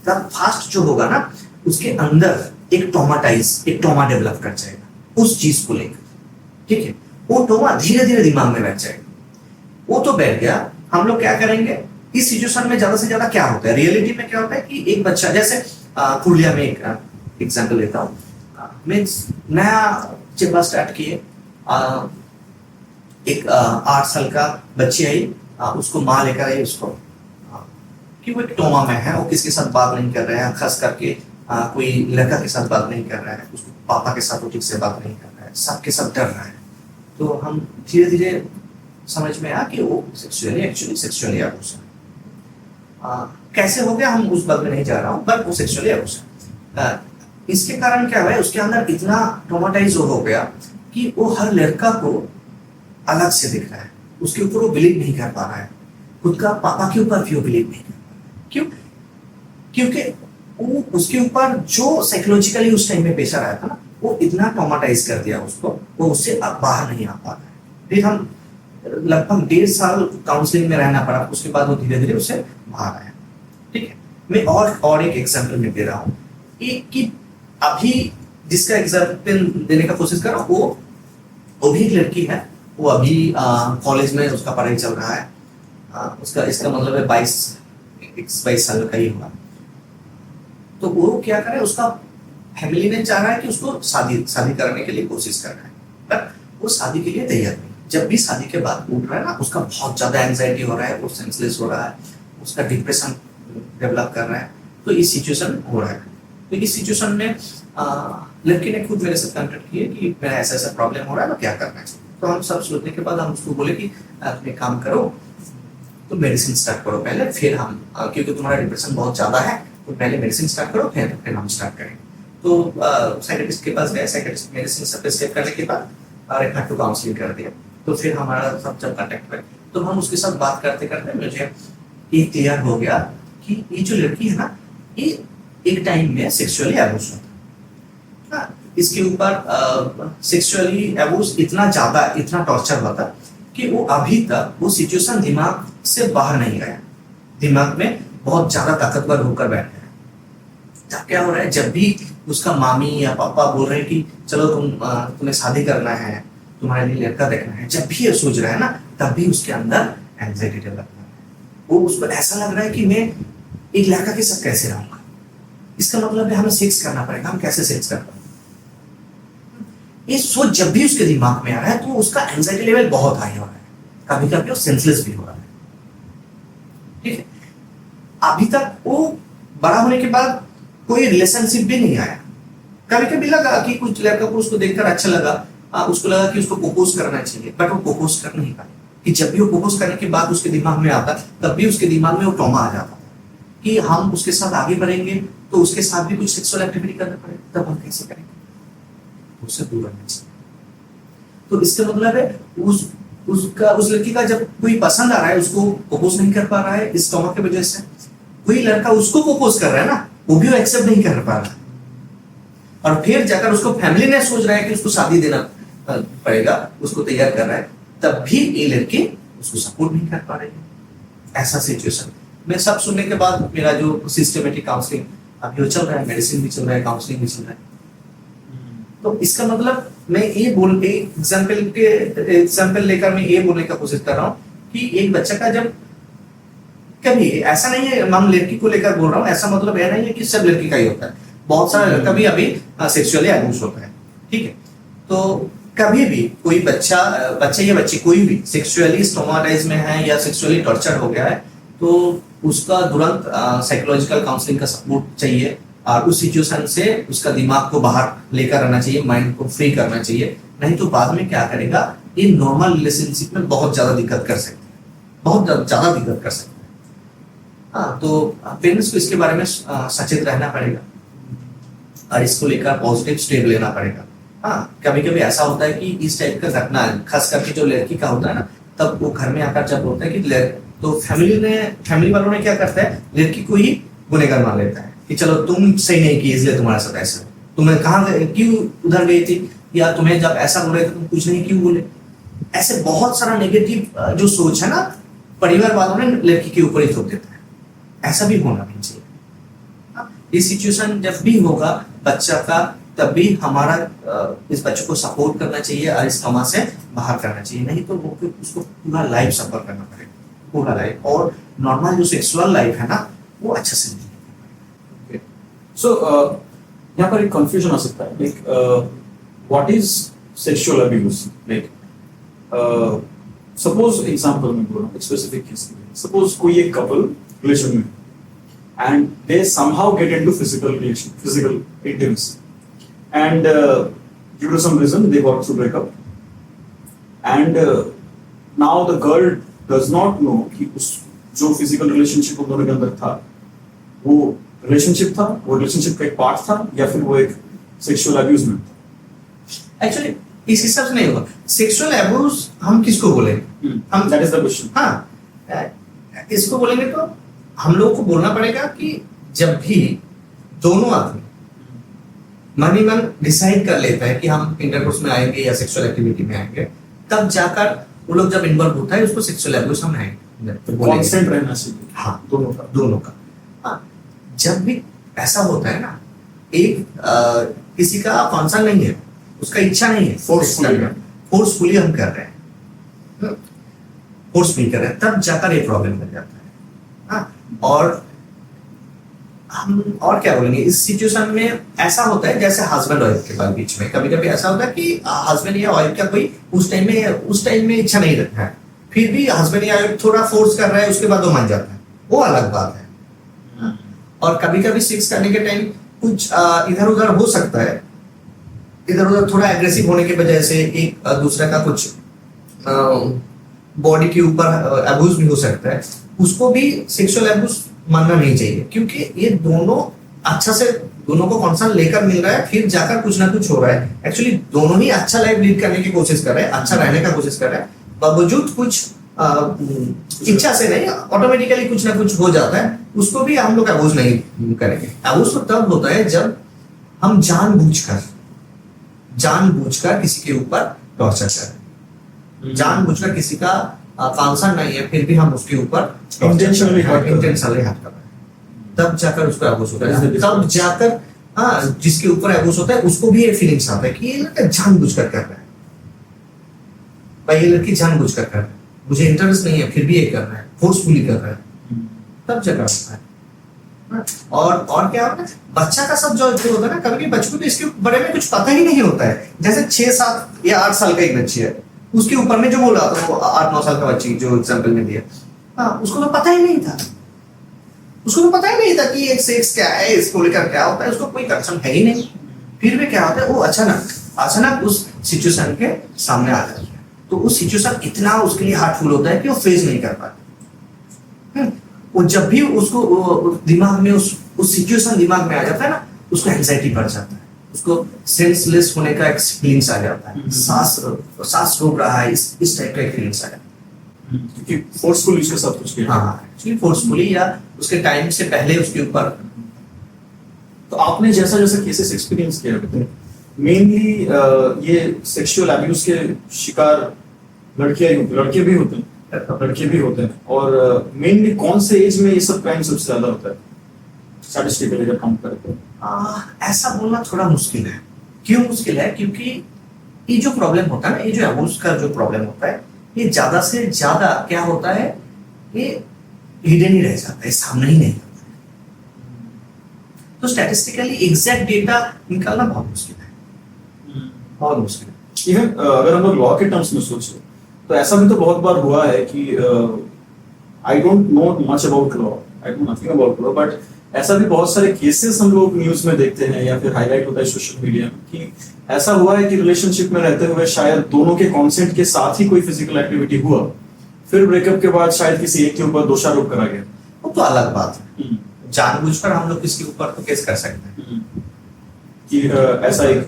तब फास्ट जो होगा ना, उसके अंदर एक ट्रॉमा डेवलप कर जाएगा उस चीज को लेकर। ठीक है, वो ट्रॉमा धीरे धीरे दिमाग में बैठ जाएगा। वो तो बैठ गया, हम लोग क्या करेंगे इस सिचुएशन में? ज्यादा से ज्यादा क्या होता है, रियलिटी में क्या होता है कि एक बच्चा, जैसे पुरुलिया में एक एग्जाम्पल लेता हूँ, मीन्स नया चिल्ला स्टार्ट किए, एक 8 साल का बच्ची आई, उसको माँ लेकर आई उसको, कि वो एक ट्रॉमा में है, वो किसके साथ बात नहीं कर रहा है, खास करके कोई लड़का के साथ बात नहीं कर रहा है, उसको पापा के साथ वो ठीक से बात नहीं कर रहा है, सबके साथ डर रहा है। तो हम धीरे धीरे समझ में आया कि वो सेक्सुअली अब्यूज है। कैसे हो गया हम उस बात में नहीं जा रहा हूँ, बट वो सेक्सुअली अब्यूज है। इसके कारण क्या हुआ है, उसके अंदर इतना ट्रॉमाटाइज हो गया कि वो हर लड़का को अलग से दिख रहा है, उसके ऊपर वो बिलीव नहीं कर पा रहा है, खुद का पापा के ऊपर भी बिलीव नहीं करता। क्यों? क्योंकि वो उसके ऊपर जो साइकोलॉजिकली उस टाइम में प्रेशर आया था ना, वो इतना ट्रॉमाटाइज कर दिया उसको, वो उससे अब बाहर नहीं आ पा रहा है। फिर हम लगभग 1.5 साल काउंसलिंग में रहना पड़ा, उसके बाद वो धीरे धीरे उससे बाहर आया। ठीक है, मैं और एक एग्जाम्पल में दे रहा हूँ कि अभी जिसका एग्जाम्पल देने का कोशिश कर रहा हूँ वो भी एक लड़की है, वो अभी कॉलेज में उसका पढ़ाई चल रहा है। उसका इसका मतलब है 22 साल का ही होगा। तो वो क्या करे, उसका फैमिली ने चाह रहा है कि उसको शादी करने के लिए कोशिश कर रहा है, पर वो शादी के लिए तैयार नहीं। जब भी शादी के बाद उठ रहा है ना, उसका बहुत ज्यादा एंजाइटी हो रहा है, वो सेंसलेस हो रहा है, उसका डिप्रेशन डेवलप कर रहा है। तो इस सिचुएशन हो रहा है। तो इस सिचुएशन में लड़की ने खुद मेरे से कांटेक्ट किए कि मेरा ऐसा ऐसा प्रॉब्लम हो रहा है, तो क्या करना है। तो हम सब सोचने के बाद हम उसको बोले कि तुम एक काम करो, तो मेडिसिन स्टार्ट करो पहले, फिर हम क्योंकि तुम्हारा डिप्रेशन बहुत ज्यादा है, तो पहले मेडिसिन स्टार्ट करो, फिर हम स्टार्ट करेंगे। तो साइकियाट्रिस्ट के पास गए, साइकियाट्रिस्ट मेडिसिन सब स्टेप करने के बाद रेफर टू काउंसलिंग कर दिया। तो फिर हमारा सब जब कांटेक्ट हुआ, तो हम उसके साथ बात करते करते मुझे ये क्लियर हो गया कि ये जो लड़की है ना, ये एक टाइम में सेक्सुअली अब्यूज होता, इसके ऊपर सेक्सुअली अब्यूज इतना ज्यादा, इतना टॉर्चर होता कि वो अभी तक वो सिचुएशन दिमाग से बाहर नहीं गया, दिमाग में बहुत ज्यादा ताकतवर होकर बैठ गया। तब क्या हो रहा है, जब भी उसका मामी या पापा बोल रहे हैं कि चलो तुम्हें शादी करना है, तुम्हारे लिए लड़का देखना है, जब भी ये सोच रहा है ना, तब भी उसके अंदर एंजाइटी डेवलप कर रहा है। वो उसको ऐसा लग रहा है कि मैं एक लड़का के साथ कैसे रहूंगा, इसका मतलब है हमें सेक्स करना पड़ेगा, हम कैसे सेक्स कर पाएंगे। ये सोच जब भी उसके दिमाग में आ रहा है, तो उसका एंजाइटी लेवल बहुत हाई हो रहा है, कभी कभी वो सेंसलेस भी हो रहा है। ठीक है, अभी तक वो बड़ा होने के बाद कोई रिलेशनशिप भी नहीं आया। कभी कभी लगा कि कुछ लड़का को उसको देखकर अच्छा लगा, उसको लगा कि उसको प्रपोज करना चाहिए, बट वो प्रपोज कर नहीं पाया। कि जब भी वो प्रपोज करने के बाद उसके दिमाग में आता, तब भी उसके दिमाग में वो ट्रॉमा आ जाता कि हम उसके साथ आगे बढ़ेंगे तो उसके साथ भी कुछ सेक्सुअल एक्टिविटी करना पड़ेगा, तब हम कैसे करेंगे, उससे दूर रहना चाहिए। तो इसका मतलब है उस लड़की का जब कोई पसंद आ रहा है, उसको प्रपोज नहीं कर पा रहा है इस ट्रॉमा की वजह से। कोई लड़का उसको प्रपोज कर रहा है ना, वो भी वो एक्सेप्ट नहीं कर पा रहा, और फिर जाकर उसको फैमिली ने सोच रहा है कि उसको शादी देना पड़ेगा, उसको तैयार कर रहा है, तब भी ये लड़की उसको सपोर्ट नहीं कर पा रही है। ऐसा सिचुएशन में सब सुनने के बाद मेरा जो सिस्टमेटिक काउंसलिंग अभी चल रहा है, मेडिसिन भी चल रहा है, काउंसलिंग भी चल रहा है। तो इसका मतलब मैं ये एग्जाम्पल लेकर मैं ये बोलने का कोशिश कर रहा हूँ कि एक बच्चा का जब कभी ऐसा नहीं है, हम लड़की को लेकर बोल रहा हूँ, ऐसा मतलब यह नहीं है कि सब लड़की का ही होता है, बहुत सारा लड़का भी अभी सेक्सुअली अब्यूज होता है। ठीक है, तो कभी भी कोई बच्चा या बच्ची कोई भी सेक्सुअली ट्रॉमाटाइज में है या सेक्सुअली टॉर्चर हो गया है, तो उसका तुरंत साइकोलॉजिकल काउंसलिंग का सपोर्ट चाहिए, और उस सिचुएशन से उसका दिमाग को बाहर लेकर आना चाहिए, माइंड को फ्री करना चाहिए। नहीं तो बाद में क्या करेगा, ये नॉर्मल रिलेशनशिप में बहुत ज्यादा दिक्कत कर सकते हैं, बहुत ज्यादा दिक्कत कर सकते हैं। तो पेरेंट्स को इसके बारे में सचेत रहना पड़ेगा और इसको लेकर पॉजिटिव स्टेप लेना पड़ेगा। कभी कभी ऐसा होता है कि इस टाइप का घटना, खास करके जो लड़की का होता है ना, तब वो घर में आकर जब बोलता है कि तो फैमिली वालों ने क्या करता है, लड़की को ही गुनहगार मान लेता है कि चलो तुम सही नहीं की, इसलिए तुम्हारे साथ ऐसा, तुम्हें क्यों उधर गई थी, या तुम्हें जब ऐसा बोल रहे थे तुम कुछ नहीं क्यों बोले। ऐसे बहुत सारा नेगेटिव जो सोच है ना, परिवार वालों ने लड़की के ऊपर ही थोप देता है। ऐसा भी होना नहीं चाहिए। ये सिचुएशन जब भी होगा बच्चा का, तब भी हमारा इस बच्चे को सपोर्ट करना चाहिए और इस ट्रॉमा से बाहर करना चाहिए। नहीं तो वो उसको पूरा लाइफ सफर करना पड़ेगा, पूरा लाइफ। और नॉर्मल जो सेक्सुअल लाइफ है ना, वो अच्छे से नहीं। सो यहाँ पर एक कंफ्यूजन आ सकता है, like what is sexual abuse. Like suppose example में बोल रहा हूँ, स्पेसिफिक केस। सपोज कोई एक कपल रिलेशन में and they somehow get into physical intimacy, and due to some reason they got to break up, and now the girl does not know कि उस जो physical relationship उन दोनों के अंदर था, वो relationship था, वो relationship का एक part था, या फिर वो एक sexual abuse में था। Actually इस हिसाब से नहीं होगा। sexual abuse हम किसको बोले, हम that is the question। हाँ, इसको बोलेंगे तो हम लोगों को बोलना पड़ेगा कि जब भी दोनों आदमी मन ही मन डिसाइड कर लेता है कि हम इंटरकोर्स में आएंगे या सेक्सुअल एक्टिविटी में आएंगे, तब जाकर वो लोग जब इन्वॉल्व होता है उसको सेक्सुअल अब्यूज हम कॉन्सेंट रहना चाहिए। हाँ, दोनों का। हाँ, जब भी ऐसा होता है ना, एक किसी का कॉन्सर्न नहीं है, उसका इच्छा नहीं है, फोर्सफुली हम कर रहे हैं, फोर्सफुली कर रहे हैं, तब जाकर ये प्रॉब्लम बन जाता है। हाँ, और हम और क्या बोलेंगे, इस सिचुएशन में ऐसा होता है जैसे हस्बैंड वाइफ के बीच में कभी कभी ऐसा होता है कि हस्बैंड या वाइफ का कोई उस टाइम में इच्छा नहीं रखता है, फिर भी हस्बैंड या वाइफ थोड़ा फोर्स कर रहा है, उसके बाद वो मान जाता है, वो अलग बात है। और कभी कभी सेक्स करने के टाइम कुछ इधर उधर हो सकता है, इधर उधर थोड़ा एग्रेसिव होने की वजह से एक दूसरे का कुछ बॉडी के ऊपर अब्यूज भी हो सकता है, उसको भी सेक्सुअल अब्यूज मानना नहीं चाहिए, क्योंकि ये दोनों अच्छा से दोनों को कॉन्सर्न लेकर मिल रहा है, फिर जाकर कुछ ना कुछ हो रहा है। एक्चुअली दोनों ही अच्छा लाइफ लीड करने की कोशिश कर रहे हैं, अच्छा रहने का कोशिश कर रहे हैं, बावजूद कुछ इच्छा से नहीं, ऑटोमेटिकली कुछ ना कुछ हो जाता है, उसको भी हम लोग अब्यूज नहीं करेंगे। अब्यूज तो तब होता है जब हम जानबूझकर किसी के ऊपर टॉर्चर करें, जानबूझकर किसी का कॉन्सर्न नहीं है, फिर भी हम उसके ऊपर इंटेंशनली हार्ट कर रहे हैं, तब जाकर उसको अब्यूज होता है। तब जाकर हाँ, जिसके ऊपर अब्यूज होता है उसको भी ये फीलिंग्स आता है कि ये लड़का जानबूझकर कर रहा है, भाई ये लड़की जानबूझकर कर रहा है, मुझे इंटरेस्ट नहीं है, फिर भी ये कर रहा है, फोर्सफुली कर रहा है, तब जगह होता है। और क्या होता है, बच्चा का सब जो होता है ना, कभी बच्चों को तो इसके बारे में कुछ पता ही नहीं होता है। जैसे 6, 7 या 8 साल का एक बच्ची है, उसके ऊपर में जो बोला था वो 8, 9 साल का बच्ची जो एग्जाम्पल में दिया, हाँ, उसको तो पता ही नहीं था, कि एक सेक्स क्या है, इसको लेकर क्या होता है, उसको कोई कंसर्न है ही नहीं। फिर भी क्या होता है, वो अचानक उस सिचुएशन के सामने आ जाता है, तो उस सिचुएशन इतना उसके लिए हार्टफुल होता है कि वो फेस नहीं कर पाता। वो जब भी उसको दिमाग में उस सिचुएशन दिमाग में आ जाता है ना, उसको एंजाइटी बढ़ जाता है, उसको सेंसलेस होने का एक फीलिंग्स आ जाता है, सांस रोक रहा है, इस टाइप का एक फीलिंग्स आ जाता है, क्योंकि फोर्सफुली उसके साथ कुछ किया। हाँ, एक्चुअली फोर्सफुली या उसके टाइम से पहले उसके ऊपर। तो आपने जैसा केसेस एक्सपीरियंस किया, मेनली ये सेक्सुअल अब्यूज के शिकार लड़के भी होते हैं, और मेनली कौन से एज में ये सब क्राइम सबसे ज्यादा होता है स्टैटिस्टिकली जब काउंट करते हैं? ऐसा बोलना थोड़ा मुश्किल है। क्यों मुश्किल है? क्योंकि ये जो प्रॉब्लम होता है ना, ये जो अब्यूज का जो प्रॉब्लम होता है, ये ज्यादा से ज्यादा क्या होता है, ये हिडन ही रह जाता है, सामने ही नहीं होता है। तो स्टैटिस्टिकली एग्जैक्ट डेटा निकालना बहुत मुश्किल है, बहुत मुश्किल है। इवन अगर हम लोग लॉ के टर्म्स में सोचें तो ऐसा भी तो बहुत बार हुआ है कि I don't know much about law, I don't nothing about law, but ऐसा भी बहुत सारे केसेस हम लोग न्यूज में देखते हैं या फिर हाईलाइट होता है सोशल मीडिया में कि ऐसा हुआ है कि रिलेशनशिप में रहते हुए शायद दोनों के कॉन्सेंट के साथ ही कोई फिजिकल एक्टिविटी हुआ, फिर ब्रेकअप के बाद शायद किसी एक के ऊपर दोषारोप करा गया। वो तो अलग बात है, जानबूझकर हम लोग किसके ऊपर तो केस कर सकते हैं कि ऐसा एक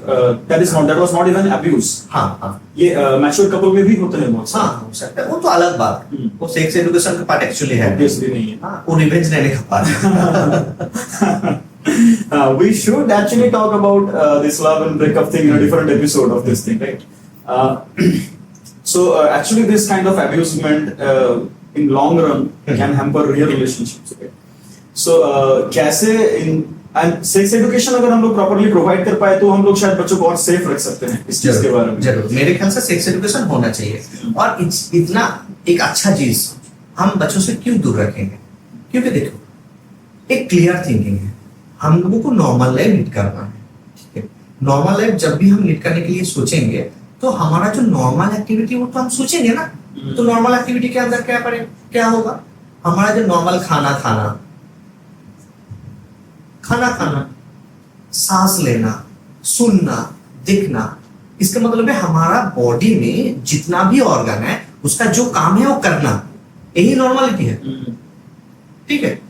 that was not even abuse. हाँ, ये मैच्योर कपल में भी होते हैं बहुत सारे। हाँ, हो सकता है, वो तो अलग बात है, वो सेक्स एजुकेशन का पार्ट एक्चुअली है, ऑब्वियसली नहीं है। हाँ, वो रिवेंज लेने का पार्ट है। We should actually talk about this love and breakup thing in a different episode of this thing, right? So actually this kind of abusement in long run can hamper real relationships, okay? So कैसे and sex education अगर हम लोग properly provide कर पाए तो हम लोग शायद बच्चों को और सेफ रख सकते हैं इस चीज के बारे में। जरूर, मेरे ख्याल से सेक्स एजुकेशन होना चाहिए, और इतना एक अच्छा चीज हम बच्चों से क्यों दूर रखेंगे? क्योंकि देखो, एक क्लियर थिंकिंग है, हम लोगों को नॉर्मल लाइफ लीड करना है, ठीक है? नॉर्मल लाइफ जब भी हम लीड करने के लिए सोचेंगे तो हमारा जो नॉर्मल एक्टिविटी वो तो हम सोचेंगे ना, तो नॉर्मल एक्टिविटी के अंदर क्या होगा? हमारा जो नॉर्मल खाना खाना, सांस लेना, सुनना, दिखना, इसका मतलब है हमारा बॉडी में जितना भी ऑर्गन है उसका जो काम है वो करना, यही नॉर्मलिटी है, ठीक है?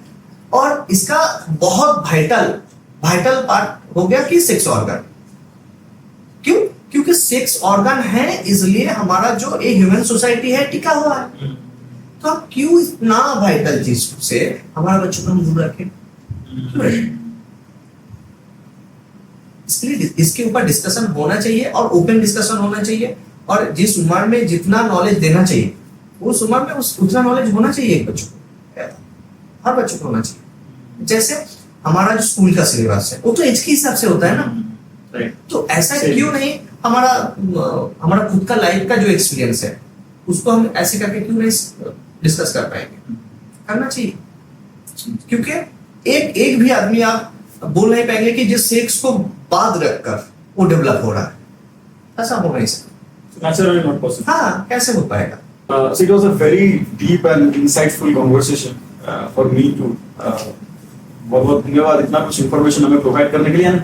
और इसका बहुत वाइटल पार्ट हो गया कि सेक्स ऑर्गन। क्यों? क्योंकि सेक्स ऑर्गन है, इसलिए हमारा जो ये ह्यूमन सोसाइटी है टिका हुआ है। तो आप क्यों इतना वाइटल चीज से हमारा बच्चों को हम दूर रखें? क्यों रखें? इसलिए इसके ऊपर डिस्कशन होना चाहिए और ओपन डिस्कशन होना चाहिए, और जिस उम्र में जितना नॉलेज देना चाहिए उस उम्र में उतना नॉलेज होना चाहिए एक बच्चों को, हर बच्चों को होना चाहिए। जैसे हमारा जो स्कूल का सिलेबस है वो तो एज के हिसाब से होता है ना, तो ऐसा क्यों नहीं हमारा खुद का लाइफ का जो एक्सपीरियंस है उसको हम ऐसे करके क्यों नहीं डिस्कस कर पाएंगे? करना चाहिए, क्योंकि एक भी आदमी आप बोल नहीं पाएंगे कि जिस सेक्स को बाद रखकर वो डेवलप हो रहा है, ऐसा हो नहीं सकता। Naturally not possible. हाँ, कैसे हो पाएगा? So it was a very deep and insightful conversation for me too. बहुत बहुत धन्यवाद इतना कुछ इन्फॉर्मेशन हमें प्रोवाइड करने के लिए।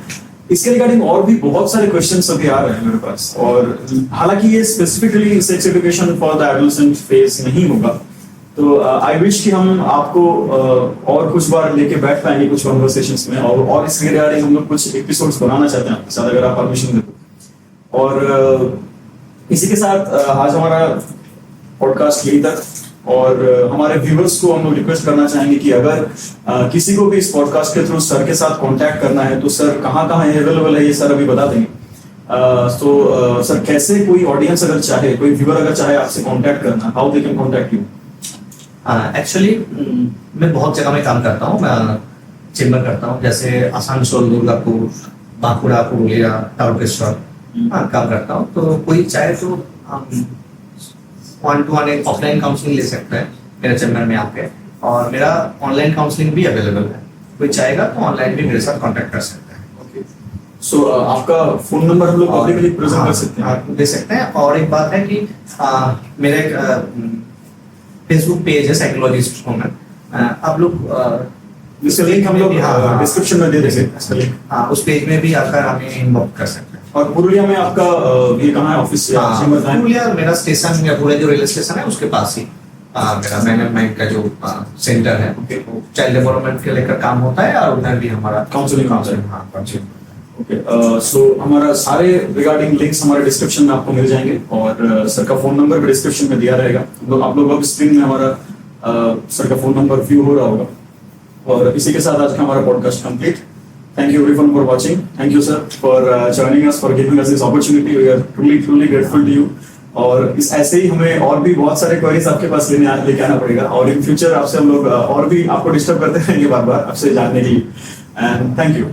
इसके रिगार्डिंग और भी बहुत सारे क्वेश्चंस अभी आ रहे हैं मेरे पास, और हालांकि ये specifically sex education for the adolescent phase नहीं होगा, तो आई विश कि हम आपको और कुछ बार लेके बैठ पाएंगे कुछ कॉन्वर्सेशंस में, और इसके रिगार्डिंग हम लोग कुछ एपिसोड्स बनाना चाहते हैं आपके साथ, अगर आप परमिशन दें तो। और इसी के साथ आज हमारा पॉडकास्ट यही तक, और हमारे व्यूअर्स को हम लोग रिक्वेस्ट करना चाहेंगे कि अगर किसी को भी इस पॉडकास्ट के थ्रू सर के साथ कांटेक्ट करना है तो सर कहाँ अवेलेबल है ये सर अभी बता देंगे। तो सर कैसे कोई ऑडियंस अगर चाहे, कोई व्यूअर अगर चाहे आपसे कांटेक्ट करना, how they can contact you? Actually मैं बहुत जगह में काम करता हूँ, मैं चेम्बर करता हूँ, जैसे आसनसोल, दुर्गापुर, बांकुड़ा, पुरुलिया, तारकेश्वर काम करता हूँ। तो कोई चाहे तो 1-to-1 एक ऑफलाइन काउंसलिंग ले सकता है मेरे चैम्बर में आके, और मेरा ऑनलाइन काउंसलिंग भी अवेलेबल है, कोई चाहेगा तो ऑनलाइन भी मेरे साथ कांटेक्ट कर सकता है। ओके, सो आपका फोन नंबर हम लोग पब्लिकली प्रेजेंट कर सकते हैं? दे सकते हैं। और एक बात है कि मेरा एक फेसबुक पेज है साइकोलॉजिस्ट हूँ मैं, आप लोग इसका लिंक हम लोग डिस्क्रिप्शन में दे देंगे। हाँ, उस पेज में भी आकर हमें इनबॉक्स कर सकते हैं। और पुरुलिया में आपका ये कहाँ है ऑफिस? पुरुलिया मेरा स्टेशन या पूरे जो रेलवे स्टेशन है उसके पास ही मेरा मैनेजमेंट का जो सेंटर है, चाइल्ड डेवलपमेंट के लेकर काम होता है, और उधर भी हमारा काउंसलिंग ओके। सो हमारा सारे रिगार्डिंग लिंक्स हमारे डिस्क्रिप्शन में आपको मिल जाएंगे, और सर का फोन नंबर भी डिस्क्रिप्शन में दिया रहेगा। तो आप लोग अब स्क्रीन में हमारा सर का फोन नंबर व्यू हो रहा होगा। और इसी के साथ आज का हमारा podcast complete. Thank you everyone for watching. Thank you sir for joining us, for giving us this opportunity. We are truly grateful to you. और इस ऐसे ही हमें और भी बहुत सारे क्वेरीज आपके पास लेके आना पड़ेगा, और इन फ्यूचर आपसे हम लोग और भी आपको डिस्टर्ब करते रहेंगे बार बार आपसे जानने के लिए। And thank you.